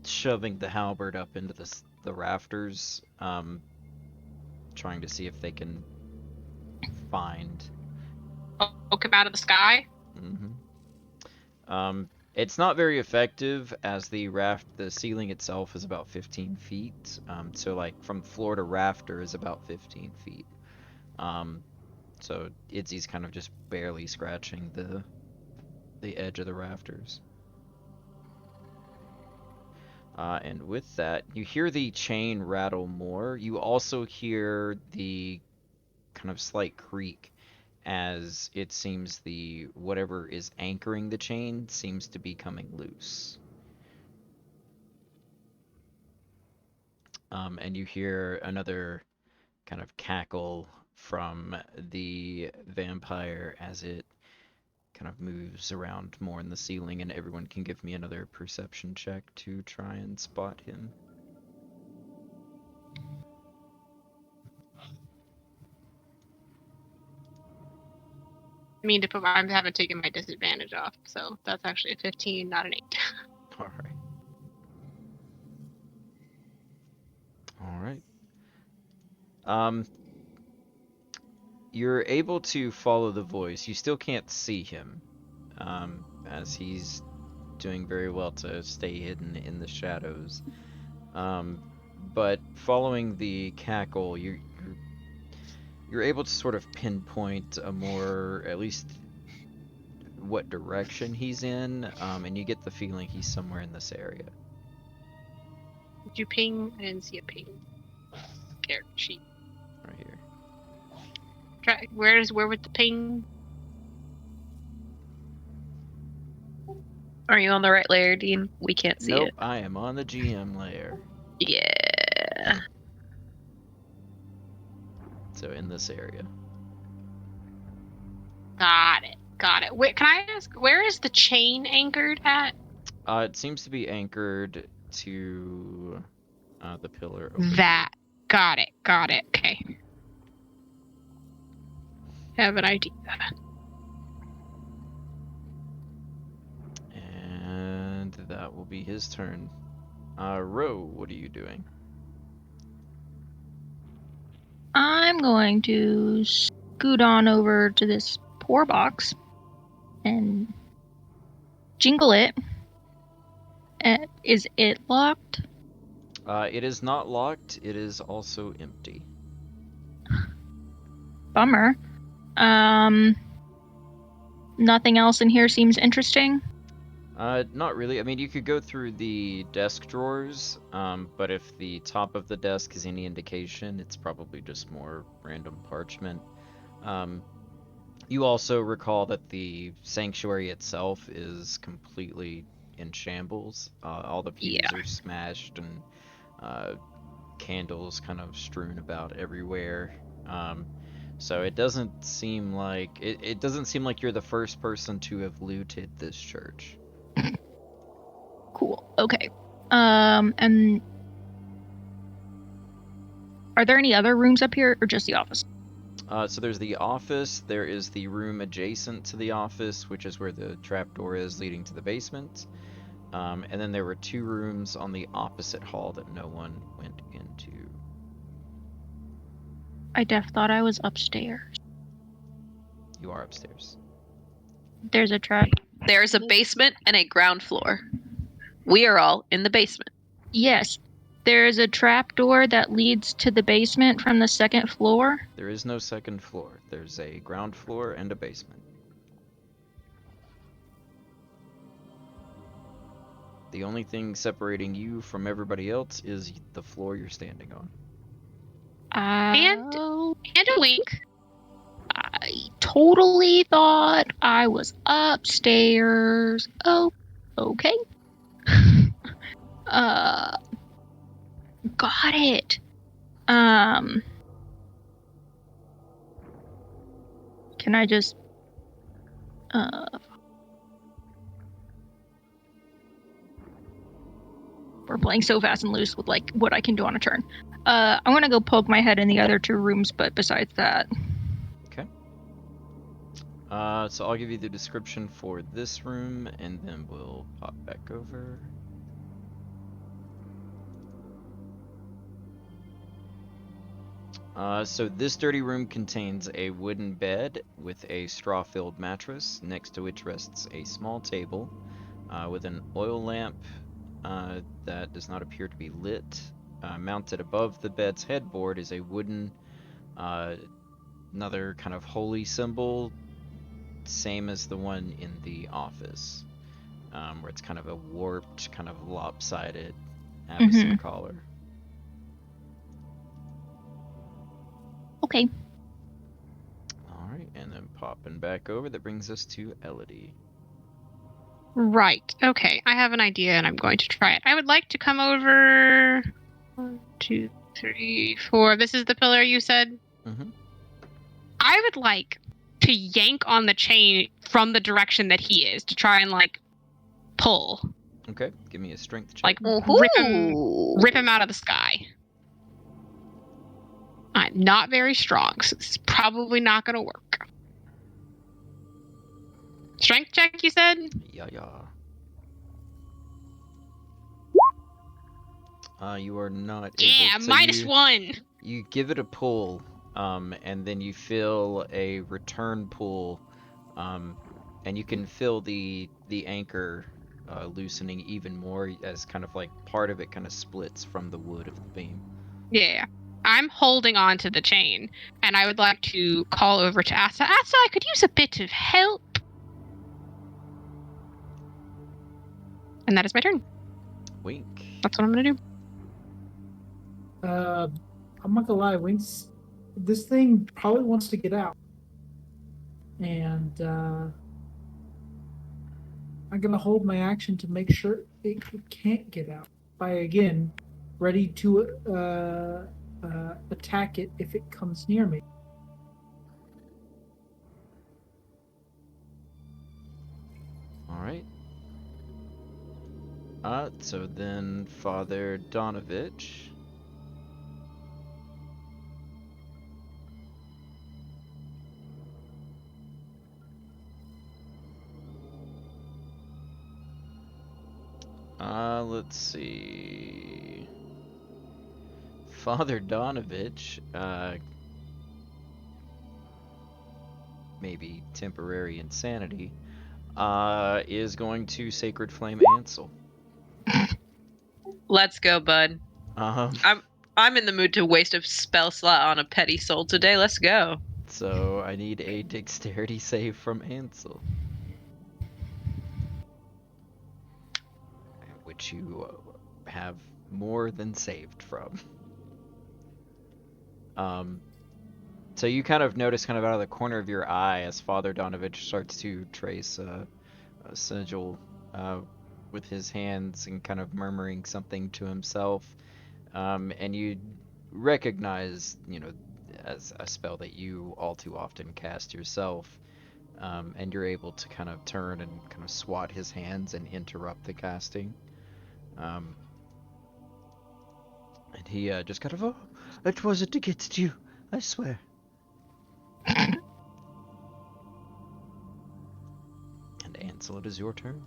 shoving the halberd up into the rafters, trying to see if they can find. Poke him out of the sky. It's not very effective, as the ceiling itself is about 15 feet. So like from floor to rafter is about 15 feet. So Idzi's kind of just barely scratching the edge of the rafters. And with that, you hear the chain rattle more. You also hear the kind of slight creak, as it seems whatever is anchoring the chain seems to be coming loose. And you hear another kind of cackle from the vampire as it kind of moves around more in the ceiling, and everyone can give me another perception check to try and spot him. I mean, I haven't taken my disadvantage off, so that's actually a 15, not an 8. All right. You're able to follow the voice. You still can't see him, as he's doing very well to stay hidden in the shadows. But following the cackle, you're able to sort of pinpoint at least what direction he's in, and you get the feeling he's somewhere in this area. Did you ping? I didn't see a ping. Character sheet. Right here. Where would the ping? Are you on the right layer, Dean? We can't see Nope, it. I am on the GM layer. Yeah. So in this area. Got it. Can I ask, where is the chain anchored at? It seems to be anchored to the pillar over That. Got it. Okay. Have an idea. And that will be his turn. Ro, what are you doing? I'm going to scoot on over to this pour box and jingle it. Is it locked? It is not locked. It is also empty. Bummer. Nothing else in here seems interesting. Not really. I mean, you could go through the desk drawers, but if the top of the desk is any indication, it's probably just more random parchment. Um, you also recall that the sanctuary itself is completely in shambles. All the pews Yeah. are smashed and candles kind of strewn about everywhere. So it doesn't seem like it doesn't seem like you're the first person to have looted this church. Cool. Okay. And are there any other rooms up here, or just the office? So there's the office, there is the room adjacent to the office, which is where the trapdoor is leading to the basement. And then there were 2 rooms on the opposite hall that no one went into. I thought I was upstairs. You are upstairs. There's a trap. There's a basement and a ground floor. We are all in the basement. Yes. There's a trap door that leads to the basement from the second floor. There is no second floor. There's a ground floor and a basement. The only thing separating you from everybody else is the floor you're standing on. And a wink. I totally thought I was upstairs. Oh, okay. Got it. Can I just we're playing so fast and loose with like what I can do on a turn. I'm gonna go poke my head in the other 2 rooms, but besides that. Okay. So I'll give you the description for this room, and then we'll pop back over. So this dirty room contains a wooden bed with a straw-filled mattress, next to which rests a small table with an oil lamp that does not appear to be lit. Mounted above the bed's headboard is a wooden, another kind of holy symbol, same as the one in the office, where it's kind of a warped, kind of lopsided Abyssin collar. Okay. Alright, and then popping back over, that brings us to Elodie. Right. Okay. I have an idea and I'm going to try it. I would like to come over. 1, 2, 3, 4. This is the pillar you said? Mm-hmm. I would like to yank on the chain from the direction that he is to try and like pull. Okay, give me a strength check. Like rip him out of the sky. I'm not very strong, so it's probably not going to work. Strength check, you said? Yeah. You are not able to. -1. You give it a pull, and then you feel a return pull, and you can feel the anchor loosening even more as kind of like part of it kind of splits from the wood of the beam. Yeah. I'm holding on to the chain, and I would like to call over to Asa. Asa, I could use a bit of help. And that is my turn. Wink. That's what I'm going to do. I'm not gonna lie, Winks, this thing probably wants to get out. And I'm gonna hold my action to make sure it can't get out. By again, ready to attack it if it comes near me. Alright. So then Father Donovich. Let's see. Father Donovich, maybe temporary insanity, is going to Sacred Flame Ansel. Let's go, bud. I'm in the mood to waste a spell slot on a petty soul today. Let's go. So I need a dexterity save from Ansel. which you have more than saved from. So you kind of notice, kind of out of the corner of your eye, as Father Donovich starts to trace a sigil with his hands and kind of murmuring something to himself. And you recognize, as a spell that you all too often cast yourself. And you're able to kind of turn and kind of swat his hands and interrupt the casting. And he just kind of, oh, it wasn't against you, I swear. And Ansel, it is your turn.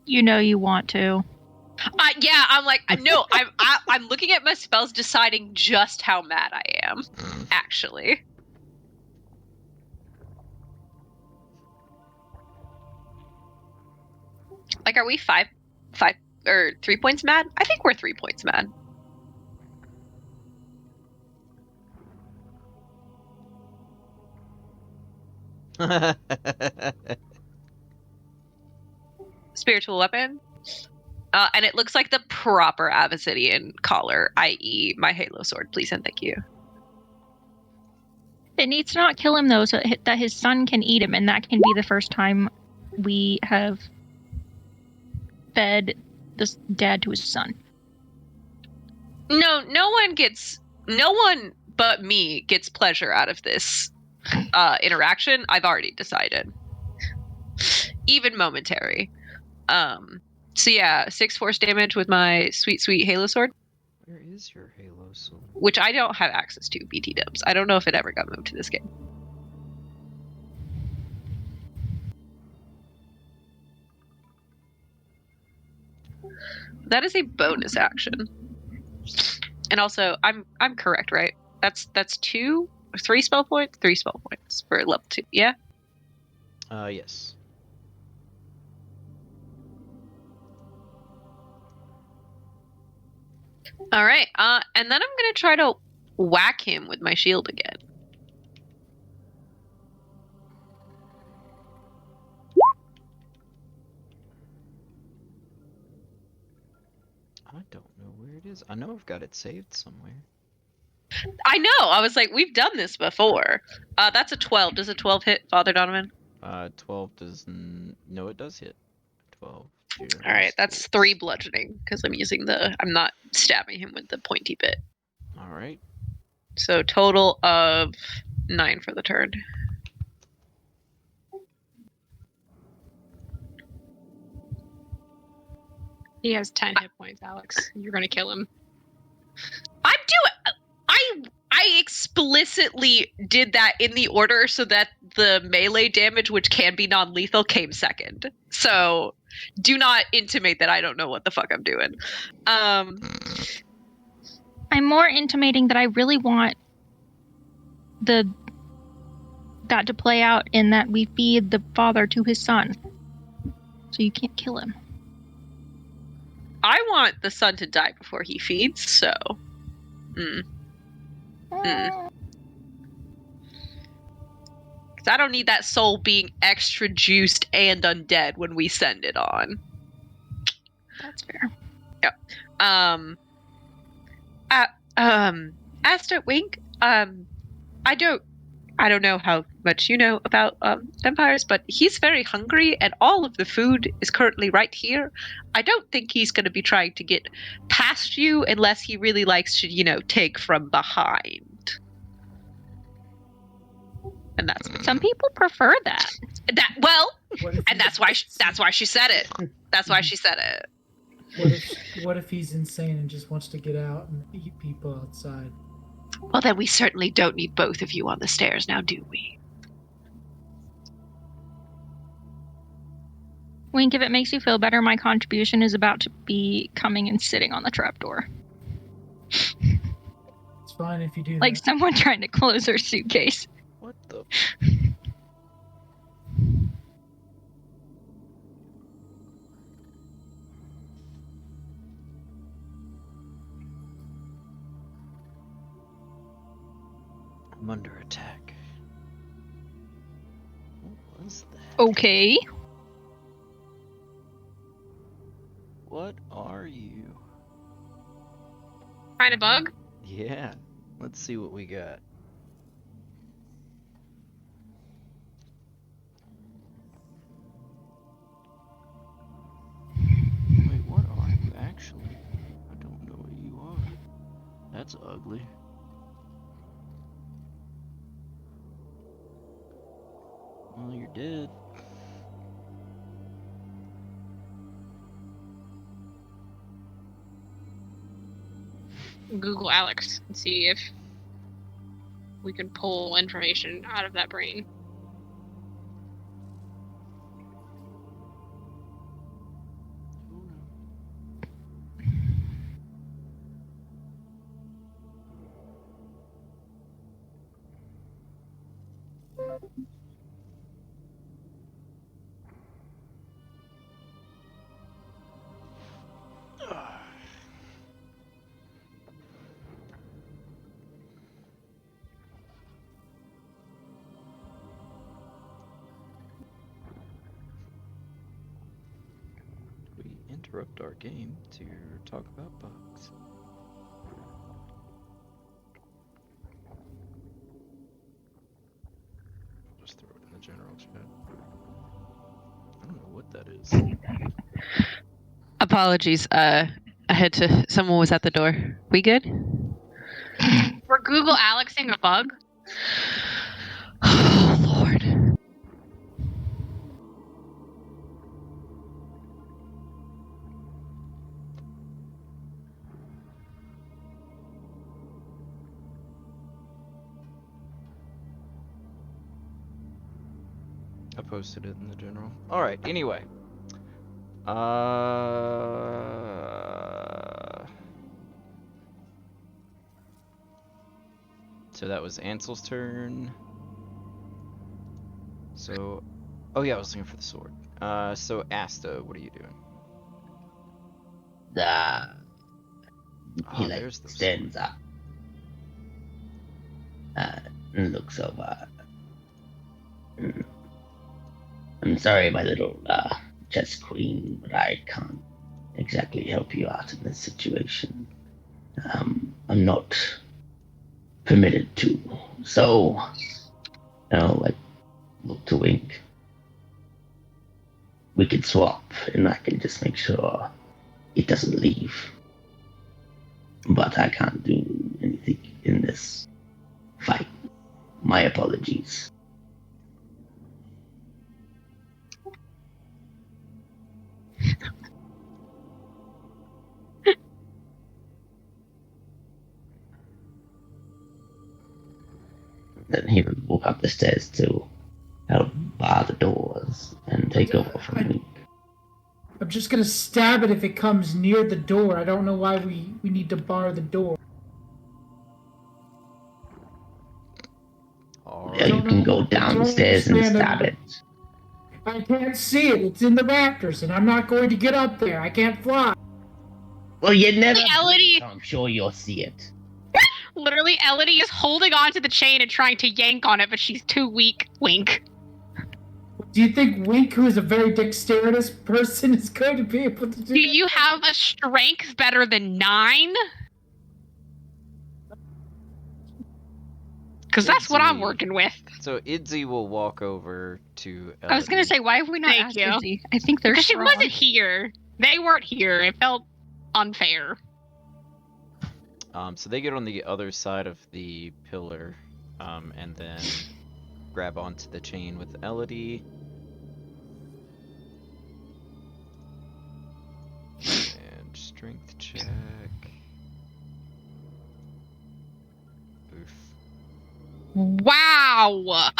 You know you want to. Yeah, I'm like, no, I'm looking at my spells, deciding just how mad I am, actually. Like, are we five or 3 points mad? I think we're 3 points mad. Spiritual weapon. And it looks like the proper Avicidian collar, i.e. my Halo sword, please and thank you. It needs to not kill him, though, so that his son can eat him, and that can be the first time we have fed this dad to his son. No one but me gets pleasure out of this interaction. I've already decided. Even momentary. So yeah, 6 force damage with my sweet Halo sword. Where is your Halo sword? Which I don't have access to, BT dubs. I don't know if it ever got moved to this game. That is a bonus action. And also, I'm correct, right? That's 3 spell points? 3 spell points for level 2, yeah? Yes. Alright, and then I'm gonna try to whack him with my shield again. I don't know where it is. I know I've got it saved somewhere. I know! I was like, we've done this before. That's a 12. Does a 12 hit, Father Donovan? 12 does... No, it does hit. 12. Alright, that's 3 bludgeoning, because I'm not stabbing him with the pointy bit. Alright. So total of 9 for the turn. He has 10 hit points, Alex. You're gonna kill him. I explicitly did that in the order so that the melee damage, which can be non-lethal, came second. So do not intimate that I don't know what the fuck I'm doing. I'm more intimating that I really want that to play out in that we feed the father to his son. So you can't kill him. I want the son to die before he feeds, so... Because I don't need that soul being extra juiced and undead when we send it on. That's fair. Yeah. Aster Wink, I don't know how much you know about vampires, but he's very hungry and all of the food is currently right here. I don't think he's going to be trying to get past you unless he really likes to, take from behind. And that's some people prefer that. And that's why she said it. That's why she said it. What if he's insane and just wants to get out and eat people outside? Well, then we certainly don't need both of you on the stairs now, do we? Wink, if it makes you feel better, my contribution is about to be coming and sitting on the trapdoor. It's fine if you do like that. Someone trying to close her suitcase. What the... I'm under attack. was that? Okay. What are you? Find a bug? Yeah. Let's see what we got. Wait, what are you actually? I don't know what you are. That's ugly. Well, you're dead. Google Alex and see if we can pull information out of that brain. Oh no. We interrupt our game to talk about bugs. Just throw it in the general chat. I don't know what that is. Apologies. I had to. Someone was at the door. We good? We're Google Alexing a bug? Oh Lord. I posted it in the general. Alright, anyway. So that was Ansel's turn. So, oh yeah, I was looking for the sword. So Asta, what are you doing? He There's the stands up, and looks over. I'm sorry, my little chess queen, but I can't exactly help you out in this situation. I'm not permitted to. So, I look to Wink. We could swap, and I can just make sure it doesn't leave. But I can't do anything in this fight. My apologies. Then he would walk up the stairs to help bar the doors and take over from me. I'm just gonna stab it if it comes near the door. I don't know why we need to bar the door. Yeah, you can go downstairs and stab it. I can't see it. It's in the rafters, and I'm not going to get up there. I can't fly. Well, you never Elodie- blink, so I'm sure you'll see it. Literally, Elodie is holding onto the chain and trying to yank on it, but she's too weak. Wink. Do you think Wink, who is a very dexterous person, is going to be able to do Do you have a strength better than 9? Because that's what I'm Idzi. working with. So Idzi will walk over to Elodie. I was gonna say, why have we not Thank asked you. Izzy? I think they're Because she strong. wasn't here. They weren't here. It felt unfair. So they get on the other side of the pillar, and then grab onto the chain with Elodie. And strength check. Oof. Wow.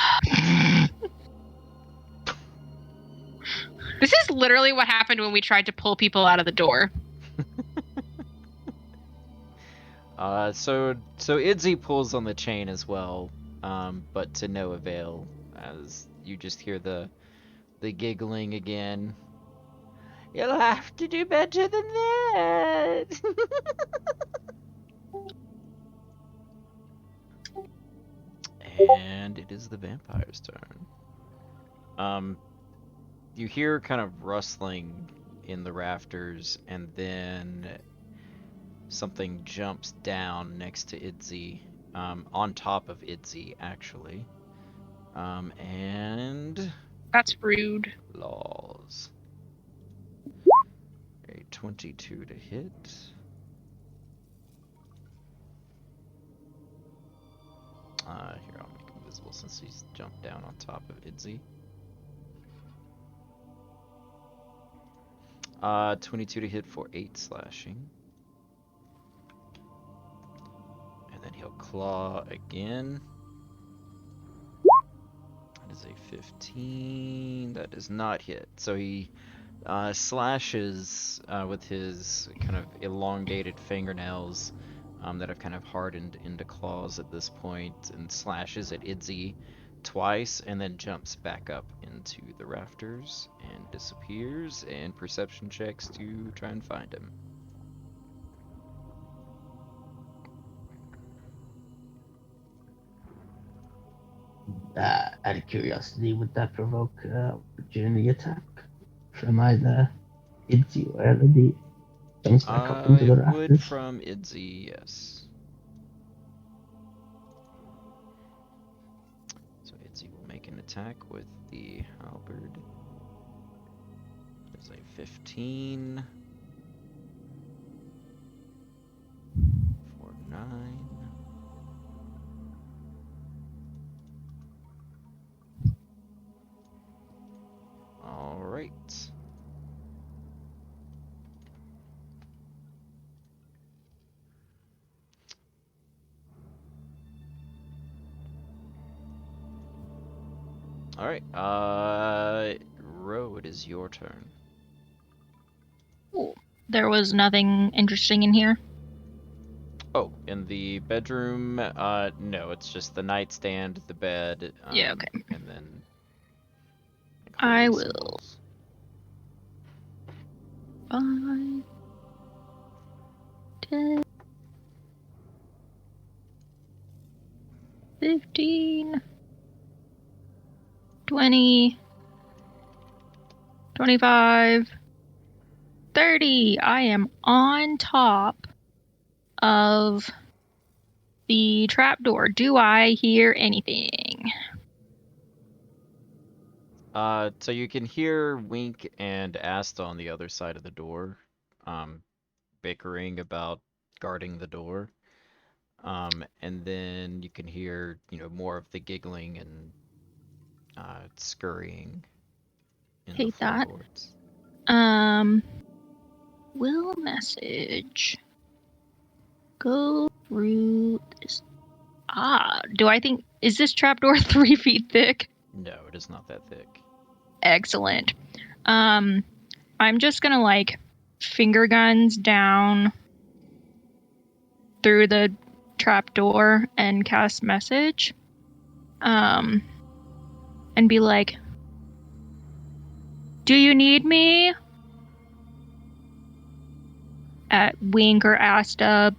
This is literally what happened when we tried to pull people out of the door. So Idzi pulls on the chain as well, but to no avail, as you just hear the giggling again. You'll have to do better than that. And it is the vampire's turn. You hear kind of rustling in the rafters, and then something jumps down next to Idzi, on top of Idzi, actually. And That's rude. laws. A 22 to hit. Here, I'll make him visible since he's jumped down on top of Idzi. 22 to hit for 8 slashing. And then he'll claw again. That is a 15. That does not hit. So he slashes with his kind of elongated fingernails that have kind of hardened into claws at this point, and slashes at Idzi twice, and then jumps back up into the rafters and disappears, and perception checks to try and find him. Out of curiosity, would that provoke opportunity attack from either Idzi or Elodie? Jumps back up into the It rafters. would from Idzi, yes. So Idzi will make an attack with the halberd. There's a 15 for 9. All right. All right. Ro, it is your turn. Ooh, there was nothing interesting in here. Oh, in the bedroom, no, it's just the nightstand, the bed, Yeah, okay. and then I holy will. symbols. 5, 10, 15, 20, 25, 30. I am on top of the trapdoor. Do I hear anything? So you can hear Wink and Asta on the other side of the door, bickering about guarding the door. And then you can hear, more of the giggling and scurrying in the Hate that. floorboards. Will message go through this? Do I think, is this trapdoor 3 feet thick? No, it is not that thick. Excellent. I'm just gonna finger guns down through the trapdoor and cast message. And be like, do you need me? At Wink or Asta.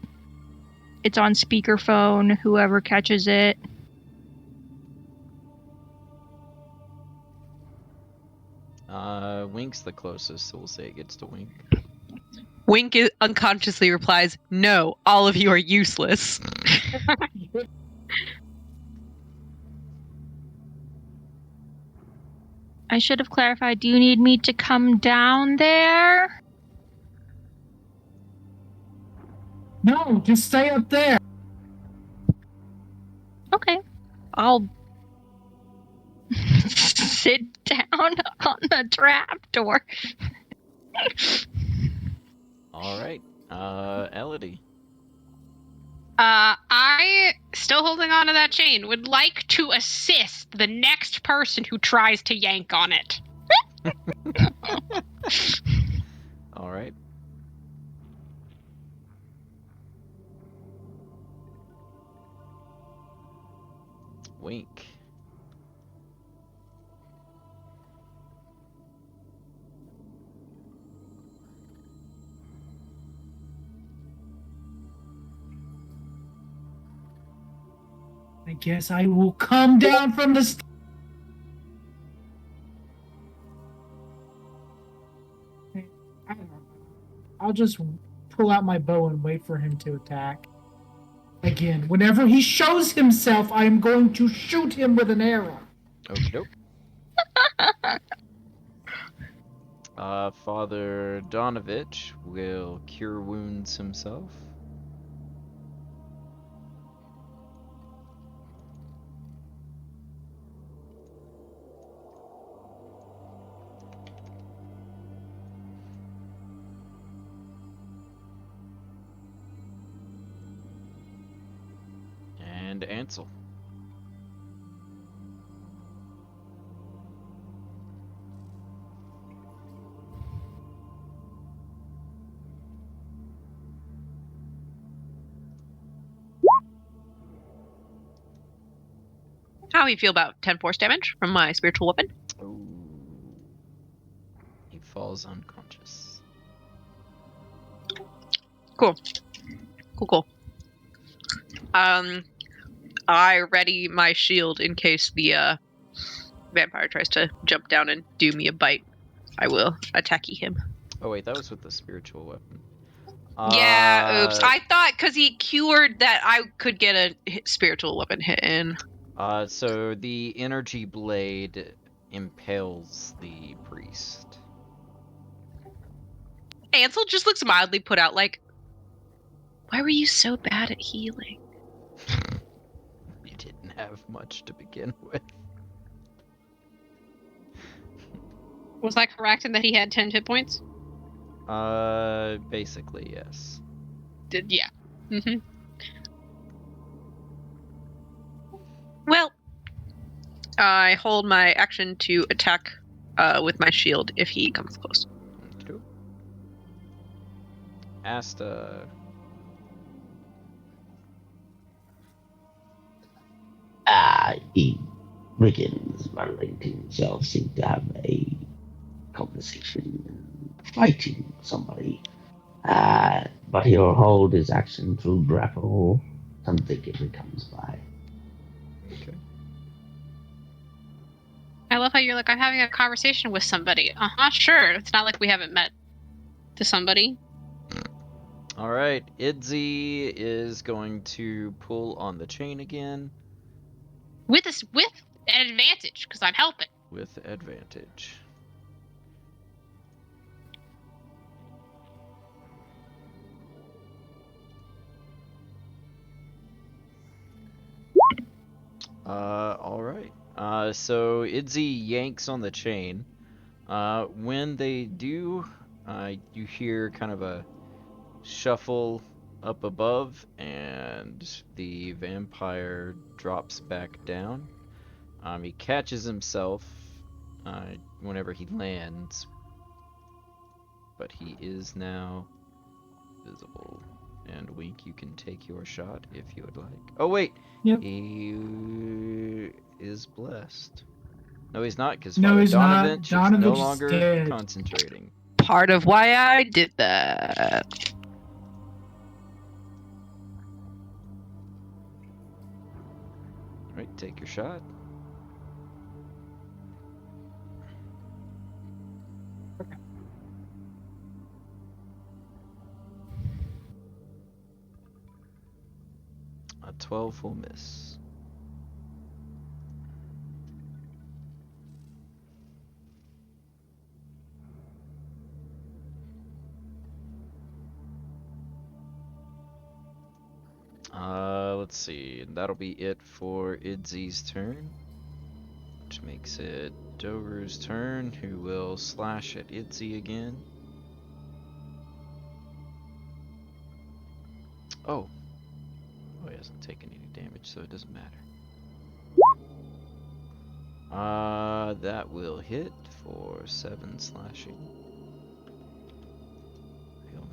It's on speakerphone, whoever catches it. Wink's the closest, so we'll say it gets to Wink. Wink unconsciously replies, "No, all of you are useless." I should have clarified, do you need me to come down there? No, just stay up there. Okay. I'll sit down on the trapdoor. All right. Elodie. I, still holding on to that chain, would like to assist the next person who tries to yank on it. All right. Wink. I guess I will come down from the I don't know. I'll just pull out my bow and wait for him to attack. Again, whenever he shows himself, I am going to shoot him with an arrow. Okie doke. Father Donovich will cure wounds himself. And Ansel. How do you feel about 10 force damage from my spiritual weapon? Ooh. He falls unconscious. Cool. Cool. I ready my shield in case the vampire tries to jump down and do me a bite. I will attack him. Oh wait, that was with the spiritual weapon. Yeah, oops. I thought because he cured that I could get a spiritual weapon hit in. So the energy blade impales the priest. Ansel just looks mildly put out, like, why were you so bad at healing? You didn't have much to begin with. Was I correct in that he had 10 hit points? Basically, yes. Yeah. Mm-hmm. Well, I hold my action to attack with my shield if he comes close. Okay. Asta. He Riggins, muttering to himself, seemed to have a conversation, fighting somebody. But he'll hold his action to grapple something if it comes by. Okay. I love how you're like, I'm having a conversation with somebody. Sure. It's not like we haven't met to somebody. Alright, Idzi is going to pull on the chain again. With an advantage, because I'm helping. With advantage. Alright. So Idzi yanks on the chain. When they do, you hear kind of a shuffle up above, and the vampire drops back down. He catches himself whenever he lands, but he is now visible. And Wink, you can take your shot if you would like. Oh wait, Yep. he is blessed. No, he's not, because No, Father he's not. Donovich is Donovich no is longer dead. concentrating. Part of why I did that. Alright, take your shot. Okay. A 12 will miss. Let's see. That'll be it for Idzi's turn. Which makes it Dover's turn, who will slash at Idzi again. Oh, he hasn't taken any damage, so it doesn't matter. That will hit for 7 slashing. He'll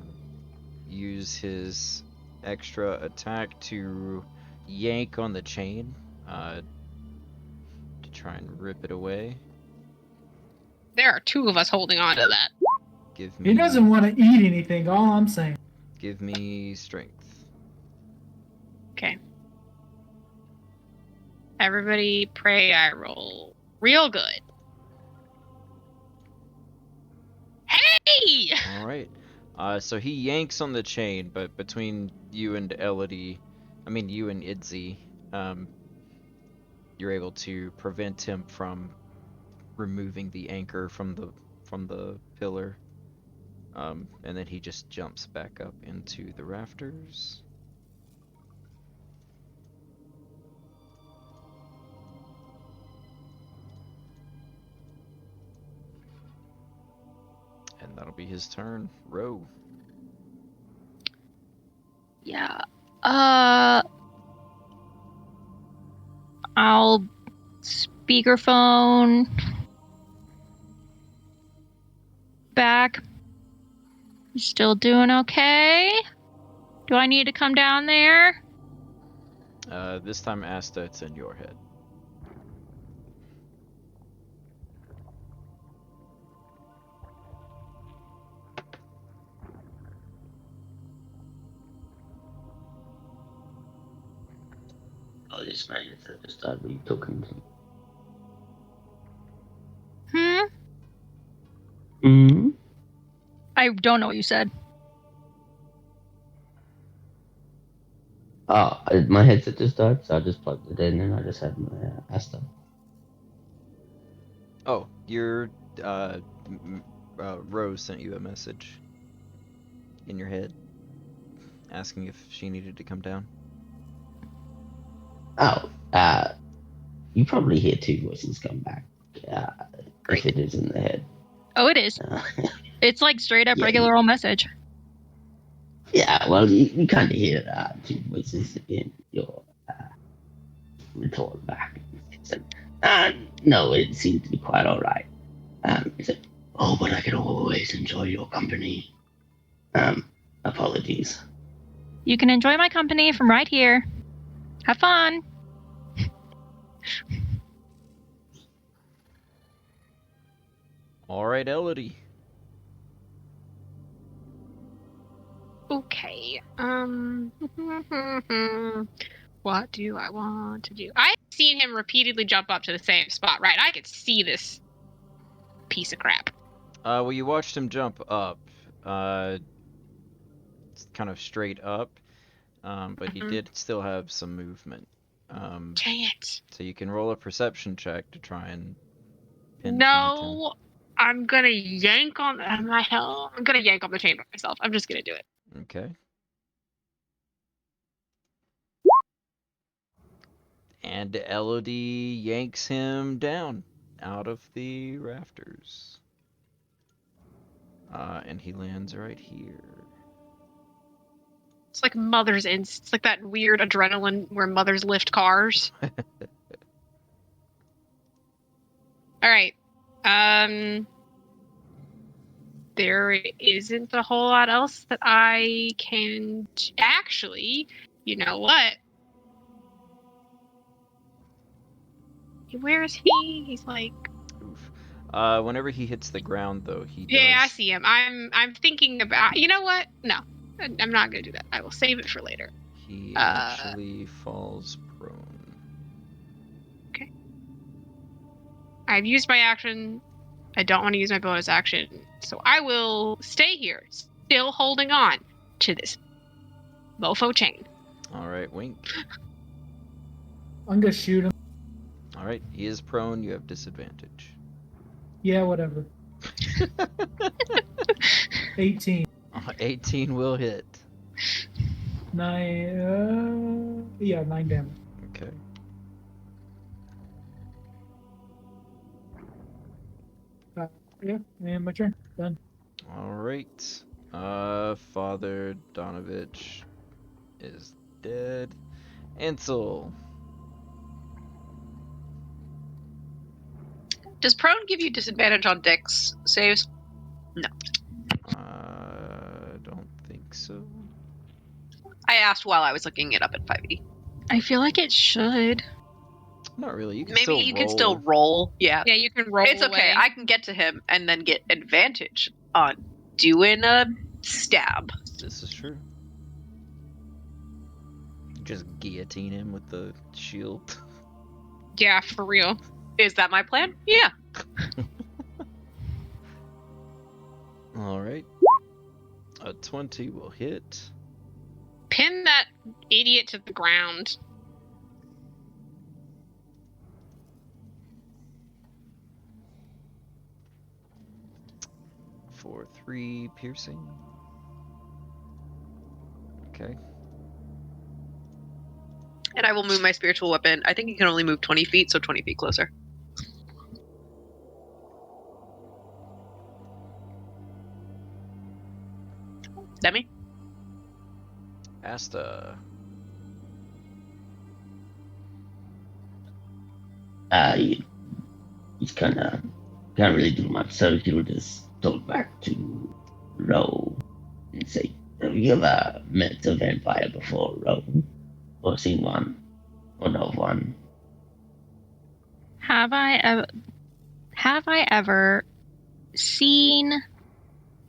use his extra attack to yank on the chain, to try and rip it away. There are 2 of us holding on to that. Give me. He doesn't want to eat anything, all I'm saying. Give me strength. Okay. Everybody pray I roll real good. Hey! Hey! All right. So he yanks on the chain, but between you and you and Idzi, you're able to prevent him from removing the anchor from the pillar. And then he just jumps back up into the rafters. And that'll be his turn. Row. Yeah. I'll speakerphone back. You still doing okay? Do I need to come down there? This time Asta, it's in your head. Oh, this man is just started really talking to me. I don't know what you said. Oh, my headset just died, so I just plugged it in and I just had my Asta. Oh, your Rose sent you a message in your head asking if she needed to come down. Oh, you probably hear two voices come back. If it is in the head. Oh, it is. It's like straight up Yeah, regular old message. Yeah, well, you kind of hear two voices in your retort back. He said, no, it seemed to be quite all right. He said, oh, but I could always enjoy your company. Apologies. You can enjoy my company from right here. Have fun. All right, Elodie. Okay. What do I want to do? I've seen him repeatedly jump up to the same spot, right? I could see this piece of crap. Well, you watched him jump up, kind of straight up, but he did still have some movement. Dang it. So you can roll a perception check to try and pinpoint him. No, I'm gonna yank on my hell. I'm gonna yank on the chain by myself. I'm just gonna do it. Okay. And Elodie yanks him down out of the rafters. And he lands right here. It's like mother's it's like that weird adrenaline where mothers lift cars. All right. There isn't a whole lot else that I can actually. You know what? Where is he? He's like. Oof. Whenever he hits the ground, though, he does. Yeah, I see him. I'm thinking about. You know what? No, I'm not gonna do that. I will save it for later. He actually falls prone. Okay. I've used my action. I don't want to use my bonus action, so I will stay here, still holding on to this mofo chain. All right, Wink. I'm gonna shoot him. All right, he is prone. You have disadvantage. Yeah, whatever. 18. 18 will hit. 9. Yeah, 9 damage. Okay. Yeah, and my turn. Done. All right. Father Donovich is dead. Ansel. Does prone give you disadvantage on dex saves? No. Don't think so. I asked while I was looking it up at 5e. I feel like it should. Not really. You can Maybe still you roll. can still roll. Yeah. Yeah, you can roll. It's okay. away. I can get to him and then get advantage on doing a stab. This is true. Just guillotine him with the shield. Yeah, for real. Is that my plan? Yeah. Alright. A 20 will hit. Pin that idiot to the ground. For 3 piercing. Okay. And I will move my spiritual weapon. I think you can only move 20 feet, so 20 feet closer. Demi? Asta. He's kinda can't really do much, so he'll just talk back to Ro and say, "Have you ever met a vampire before, Ro? Or seen one? Or know of one?" Have I ever seen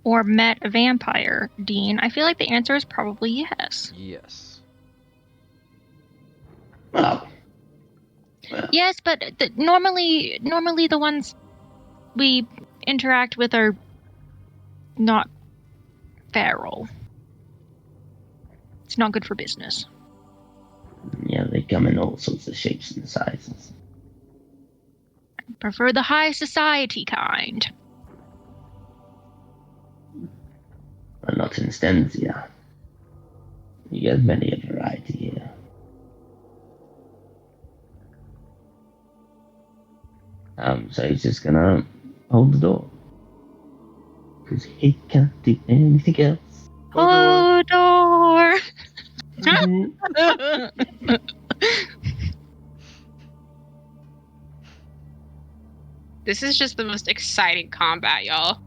or met a vampire, Dean? I feel like the answer is probably yes. Yes. Well, Yes, but normally the ones we interact with are not feral. It's not good for business. yeah, they come in all sorts of shapes and sizes. Prefer the high society kind. But not in Stensia. You get many a variety here. So he's just gonna hold the door. Because he can't do anything else. Oh, door! This is just the most exciting combat, y'all.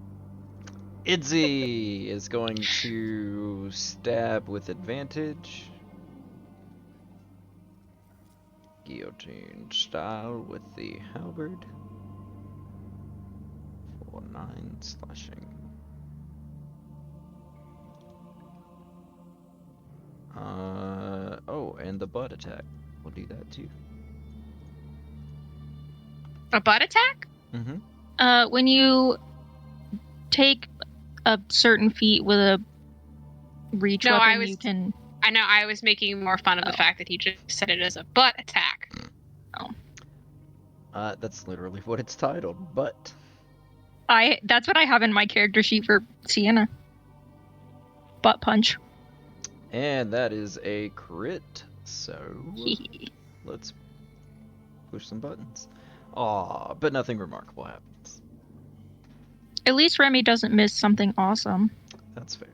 Idzi is going to stab with advantage. Guillotine style with the halberd. For 9 slashing. Oh, and the butt attack. We'll do that too. A butt attack? Mm-hmm. When you take a certain feat with a reach weapon, you can... I know, I was making more fun of the fact that he just said it as a butt attack. That's literally what it's titled, butt. That's what I have in my character sheet for Sienna. Butt punch. And that is a crit, so let's push some buttons. Aw, but nothing remarkable happens. At least Remy doesn't miss something awesome. That's fair.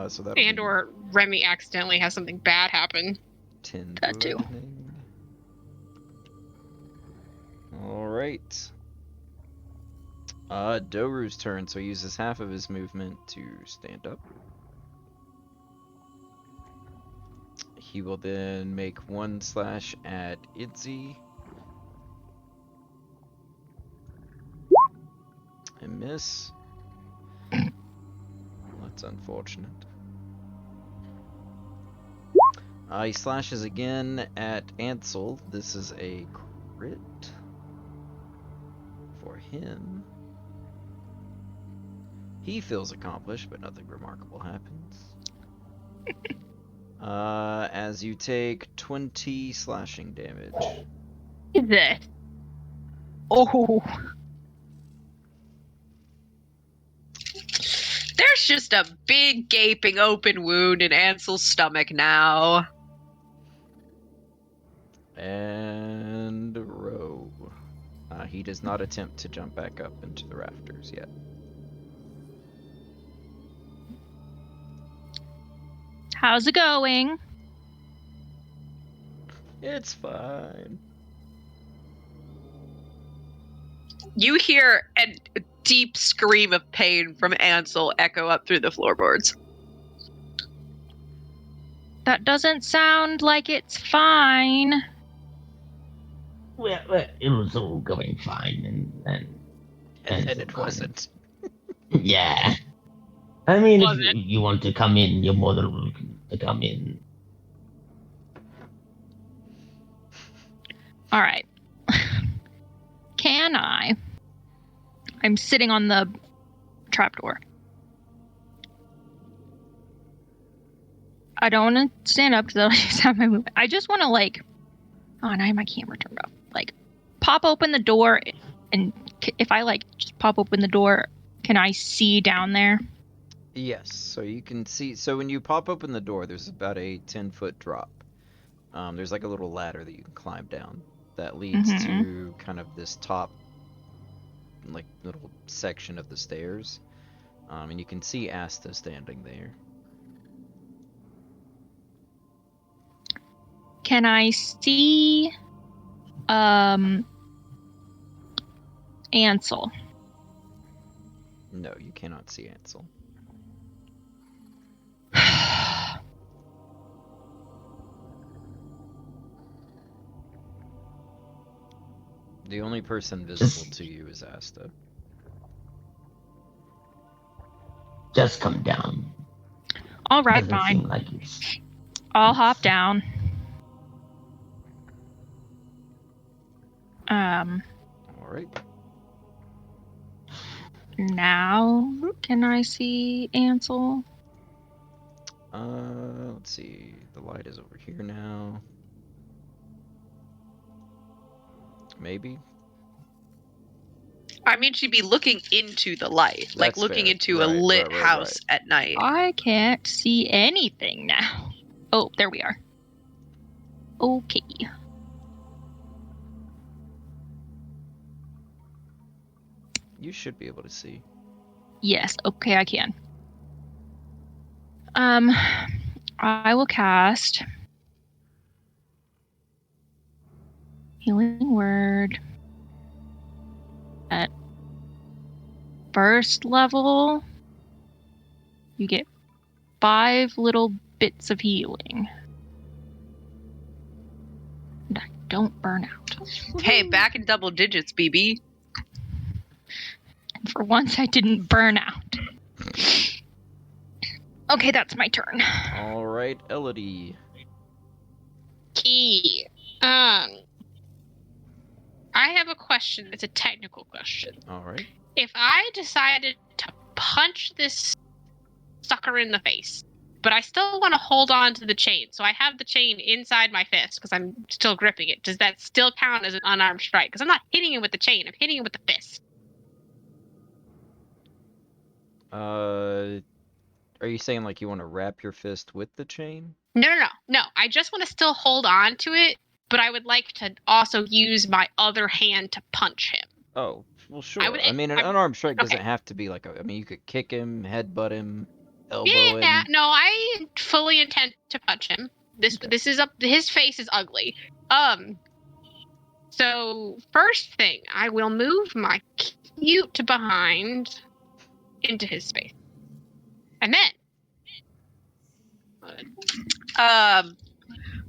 So that And or Remy accidentally has something bad happen. 10 That too. bludgeoning. Alright. Doru's turn, so he uses half of his movement to stand up. He will then make 1 slash at Idzi. And miss. That's unfortunate. He slashes again at Ansel. This is a crit for him. He feels accomplished, but nothing remarkable happens. As you take 20 slashing damage. Is it? Oh. There's just a big gaping open wound in Ansel's stomach now. And Roe. He does not attempt to jump back up into the rafters yet. How's it going? It's fine. You hear a deep scream of pain from Ansel echo up through the floorboards. That doesn't sound like it's fine. Well, it was all going fine, And it wasn't. Yeah. I mean, Was if it? you want to come in, you're more than welcome to come in. All right. Can I? I'm sitting on the trapdoor. I don't want to stand up because I'll just have my movement. I just want to like, oh, and I have my camera turned off. Like, pop open the door, and if I like just pop open the door, can I see down there? Yes, so you can see. So when you pop open the door, there's about a 10-foot drop. There's like a little ladder that you can climb down that leads to kind of this top, like little section of the stairs. And you can see Asta standing there. Can I see Ansel? No, you cannot see Ansel. The only person visible to you is Asta. Just come down. All right, Doesn't seem fine. like it's... I'll hop down. All right. Now can I see Ansel? Let's see. The light is over here now. Maybe. I mean, she'd be looking into the light, like That's looking fair. into a Right, lit right, house at night. I can't see anything now. Oh, there we are. Okay. You should be able to see. Yes, okay, I can. I will cast Healing Word at first level. You get 5 little bits of healing. And I don't burn out. Hey, back in double digits, BB. And for once, I didn't burn out. Okay, that's my turn. All right, Elodie. Key. I have a question. It's a technical question. All right. If I decided to punch this sucker in the face, but I still want to hold on to the chain, so I have the chain inside my fist because I'm still gripping it, does that still count as an unarmed strike? Because I'm not hitting him with the chain, I'm hitting him with the fist. Are you saying like you want to wrap your fist with the chain? No. I just want to still hold on to it, but I would like to also use my other hand to punch him. Oh, well, sure. I would- I mean, an I'm- unarmed strike doesn't okay. have to be like a. I mean, you could kick him, headbutt him, elbow Yeah, him. no, I fully intend to punch him. This is up. His face is ugly. So first thing, I will move my cute behind into his space, and then.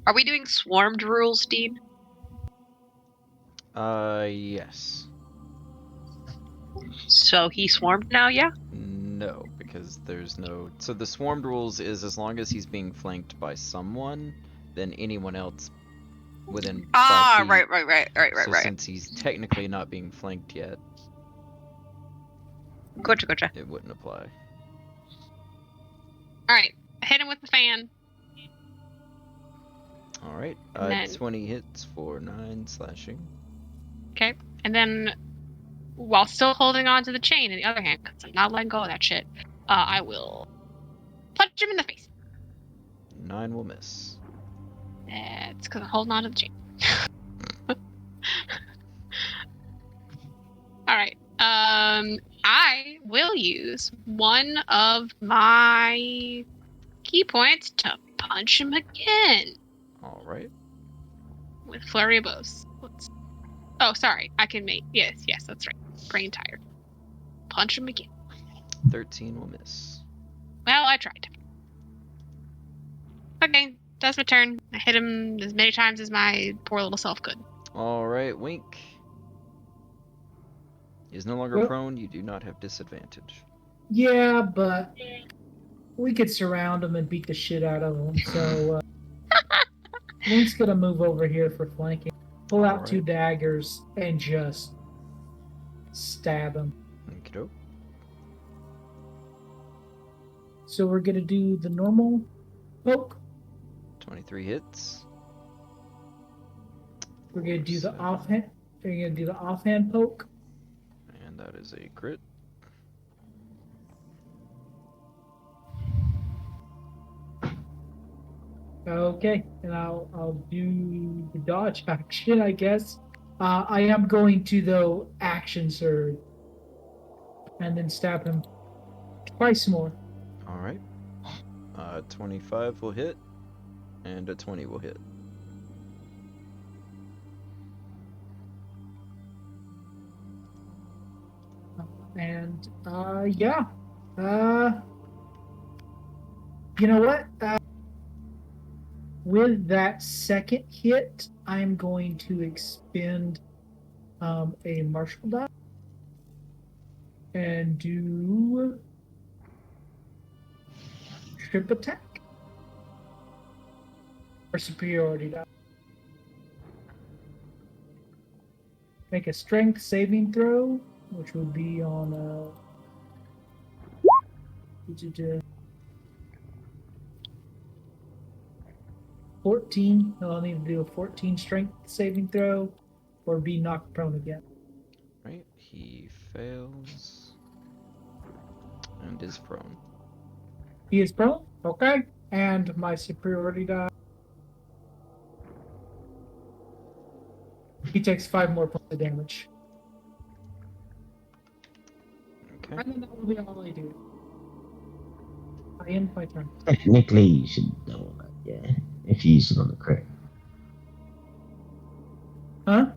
Are we doing swarmed rules, Dean? Yes. So he swarmed now, yeah? No, because there's no. So the swarmed rules is as long as he's being flanked by someone, then anyone else within 5 feet. Right. So since he's technically not being flanked yet, Gotcha. it wouldn't apply. All right, hit him with the fan. All right. And then- 20 hits for 9 slashing. Okay, and then while still holding on to the chain in the other hand, because I'm not letting go of that shit, I will punch him in the face. 9 will miss. It's because I'm holding on to the chain. All right. I will use one of my key points to punch him again All right. with flurry of blows. Oh, sorry. I can make. Yes, that's right. Brain tired. Punch him again. 13 will miss. Well, I tried. Okay, that's my turn. I hit him as many times as my poor little self could. All right, Wink. He is no longer Well- prone. You do not have disadvantage. Yeah, but we could surround him and beat the shit out of him. So Link's gonna move over here for flanking. Pull out Alright. 2 daggers and just stab him. Okey-doke. So we're gonna do the normal poke. 23 hits. We're gonna do the 7. offhand. We're gonna do the offhand poke. And that is a crit. Okay, and I'll do the dodge action, I guess. I am going to though action surge, and then stab him twice more. All right. 25 will hit, and a 20 will hit. And yeah, you know what? With that second hit, I'm going to expend a martial die and do strip attack or superiority die. Make a strength saving throw, which would be on 14. I'll need to do a 14 strength saving throw or be knocked prone again. Right. He fails and is prone. He is prone? Okay. And my superiority die. He takes 5 more points of damage. Okay. And then that will be all I do. I end my turn. Technically, you should double that, yeah. If you use it on the crit. Huh?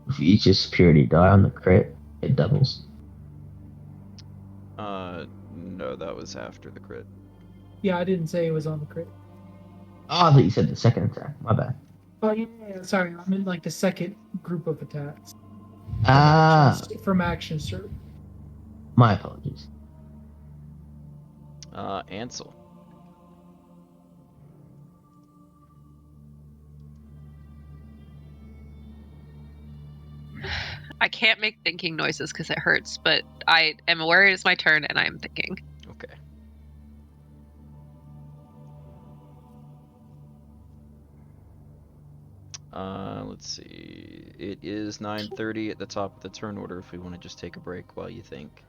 If you use your superiority die on the crit, it doubles. No, that was after the crit. Yeah, I didn't say it was on the crit. Oh, I thought you said the second attack. My bad. Oh, yeah, sorry. I'm in like the second group of attacks. From action, sir. My apologies. Ansel. I can't make thinking noises because it hurts, but I am aware it is my turn and I am thinking. Okay. Let's see. It is 9:30 at the top of the turn order if we want to just take a break while you think.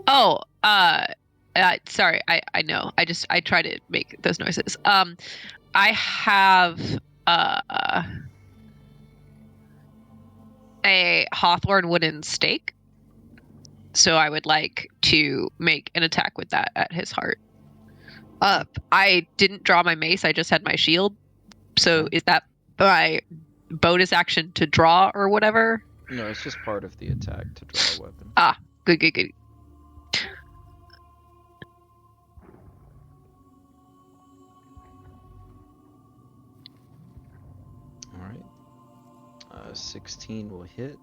Oh, sorry. I know. I try to make those noises. I have a hawthorn wooden stake, so I would like to make an attack with that at his heart. I didn't draw my mace. I just had my shield. So is that my bonus action to draw or whatever? No, it's just part of the attack to draw a weapon. Ah, good. All right. 16 will hit.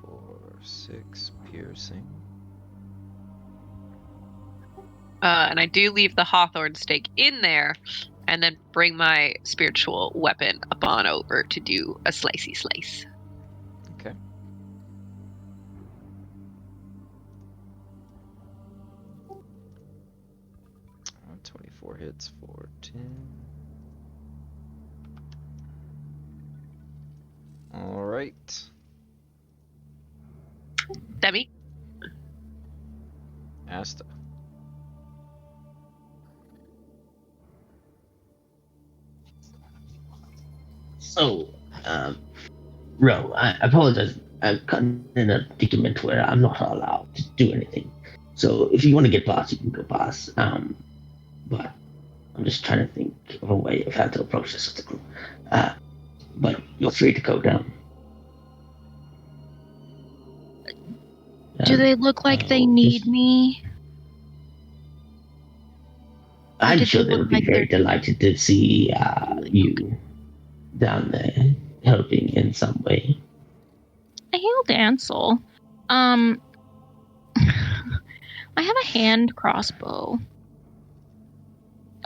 For 6 piercing. And I do leave the hawthorn stake in there, and then bring my spiritual weapon up on over to do a slicey slice. Okay. Uh, 24 hits for 10. All right. Demi? Asta. So, Ro, I apologize. I'm cutting in a predicament where I'm not allowed to do anything. So, if you want to get past, you can go past. But I'm just trying to think of a way of how to approach this with the group. But you're free to go down. Do they look like they need me? I'm did sure they they look would be like very they're- delighted to see you down there helping in some way. I healed Ansel. I have a hand crossbow.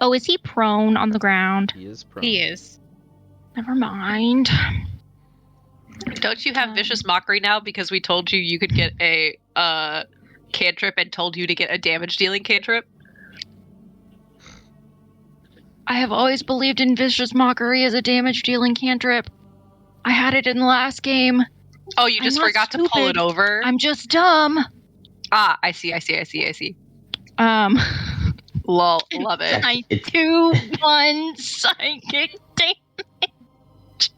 Oh, is he prone on the ground? He is prone. He is. Never mind. Don't you have vicious mockery now because we told you could get a cantrip and told you to get a damage dealing cantrip? I have always believed in Vicious Mockery as a damage dealing cantrip. I had it in the last game. Oh, you I'm just not forgot to pull it stupid. over? I'm just dumb. Ah, I see. Lol, love it. I It's 2-1 psychic damage.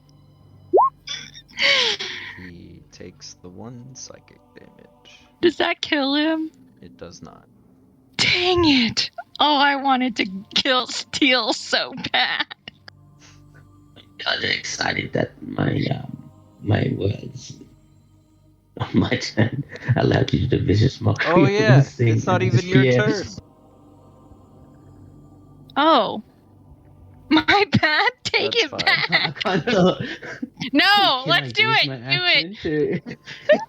He takes the 1 psychic damage. Does that kill him? It does not. Dang it! Oh, I wanted to kill Steel so bad. kind of excited that my words on my turn allowed you to do vicious mockery. Oh of yeah, this thing it's not and even your fear. turn. Oh. My bad. Take That's it fine. back. I kind of. No, Can let's I do use it. my Do it. action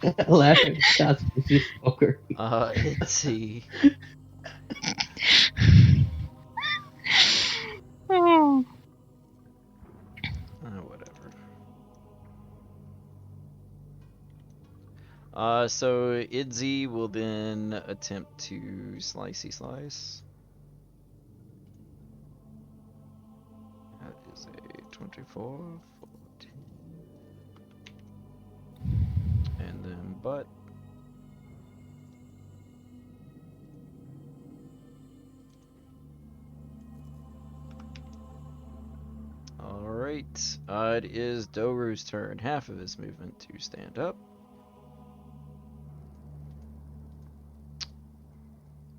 to allow her to cast vicious mockery? Itzy. Oh. Whatever. So Itzy will then attempt to slicey slice. That is a 24, 14. And then butt. Alright, it is Doru's turn. Half of his movement to stand up.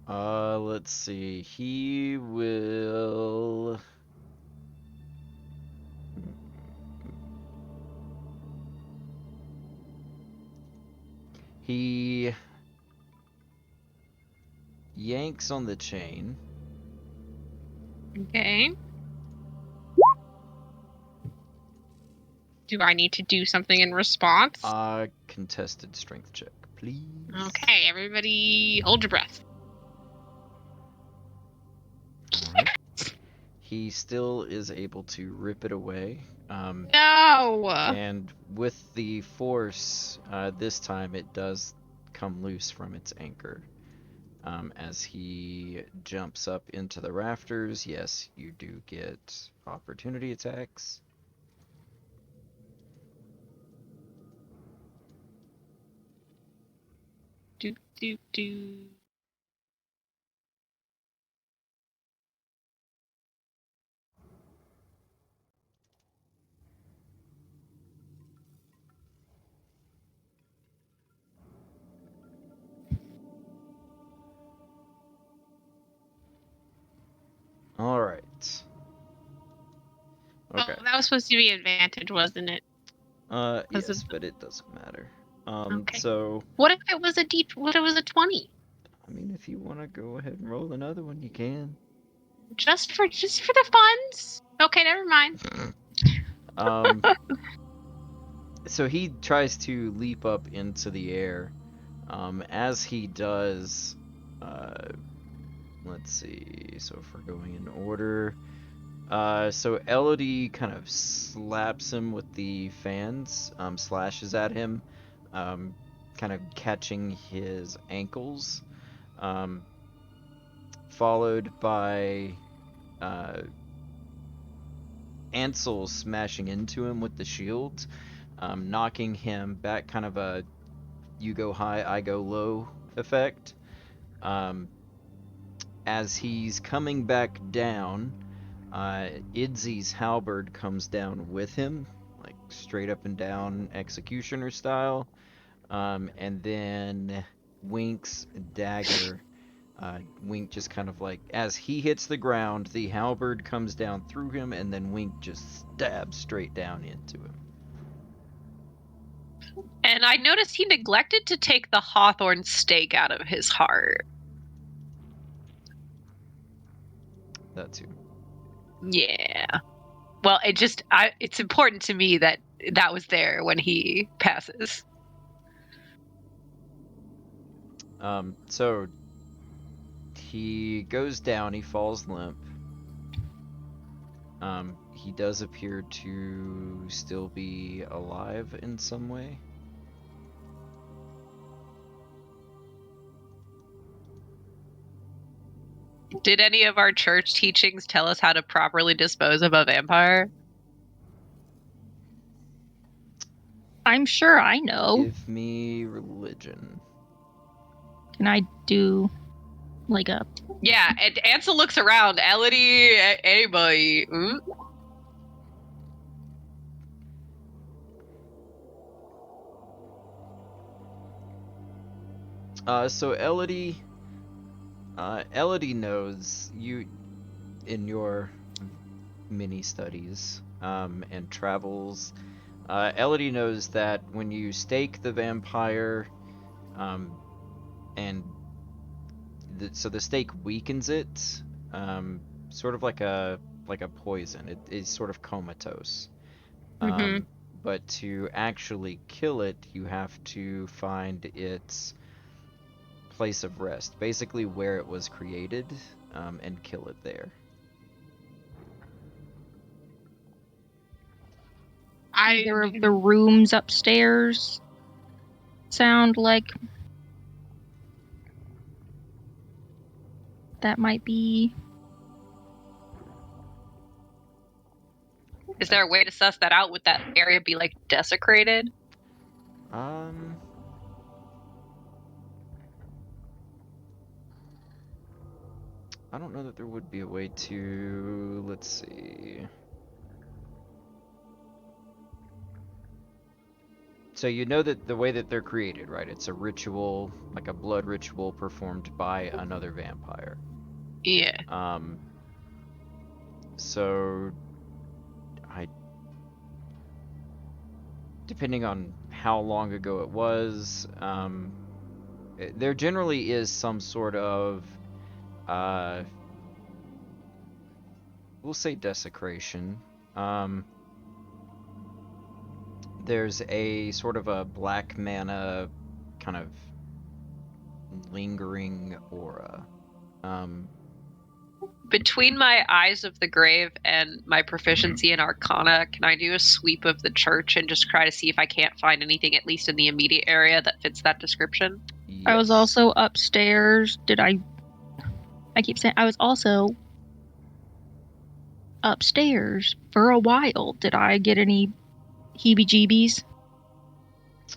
Let's see. He will. He yanks on the chain. Okay. Do I need to do something in response? Contested strength check, please. Okay, everybody hold your breath. Alright. He still is able to rip it away. No! And with the force, this time it does come loose from its anchor. As he jumps up into the rafters, yes, you do get opportunity attacks. Do. Alright. Okay. Oh, that was supposed to be advantage, wasn't it? Yes, but it doesn't matter. Okay. So, What if it was what if it was a 20? I mean, if you want to go ahead and roll another one, you can. Just for the funs? Okay, never mind. So he tries to leap up into the air. As he does, let's see. So if we're going in order, so Elodie kind of slaps him with the fans, slashes at him, kind of catching his ankles, followed by Ansel smashing into him with the shield, knocking him back, kind of a you go high, I go low effect. As he's coming back down, Idzy's halberd comes down with him, like straight up and down executioner style, and then Wink's dagger. Wink just kind of like, as he hits the ground, the halberd comes down through him, and then Wink just stabs straight down into him. And I noticed he neglected to take the hawthorn stake out of his heart. That too. Yeah. Well, it's important to me that that was there when he passes. So he goes down, he falls limp. He does appear to still be alive in some way. Did any of our church teachings tell us how to properly dispose of a vampire? I'm sure I know. Give me religion. Can I do like a Yeah, and Ansel looks around. Elodie, anybody? So Elodie knows you in your mini studies and travels. Elodie knows that when you stake the vampire, and so the stake weakens it, sort of like a poison. It is sort of comatose. Mhm. But to actually kill it, you have to find its place of rest, basically where it was created, and kill it there. either of the rooms upstairs sound like that might be? Is there a way to suss that out? Would that area be like desecrated? I don't know that there would be a way to, let's see. So you know that the way that they're created, right? It's a ritual, like a blood ritual performed by another vampire. Yeah. So depending on how long ago it was, there generally is some sort of, we'll say desecration. There's a sort of a black mana kind of lingering aura. Between my eyes of the grave and my proficiency in Arcana, can I do a sweep of the church and just try to see if I can't find anything, at least in the immediate area, that fits that description? Yes. I was also upstairs. I keep saying I was also upstairs for a while. Did I get any heebie-jeebies?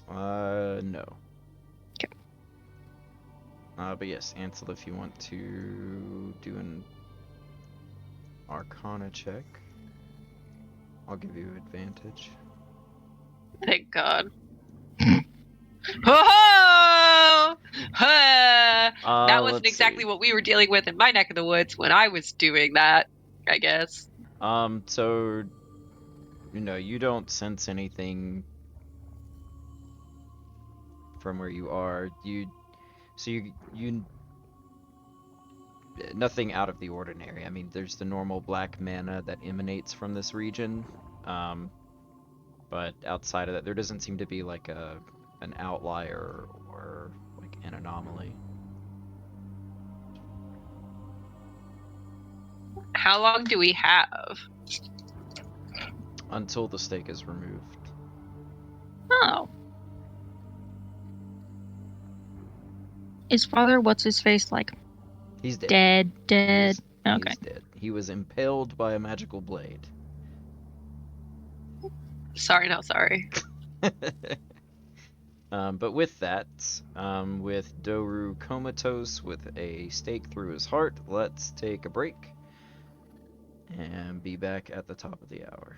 No. Okay. But yes, Ansel, if you want to do an Arcana check, I'll give you advantage. Thank God. Oh! That wasn't exactly what we were dealing with in my neck of the woods when I was doing that, I guess. So, you don't sense anything from where you are. You nothing out of the ordinary. I mean, there's the normal black mana that emanates from this region, but outside of that, there doesn't seem to be like an outlier or like an anomaly. How long do we have? Until the stake is removed. Oh. Is Father What's-His-Face like He's dead. dead? Okay. He's dead. He was impaled by a magical blade. Sorry, no, sorry. But with that, with Doru comatose with a stake through his heart, let's take a break and be back at the top of the hour.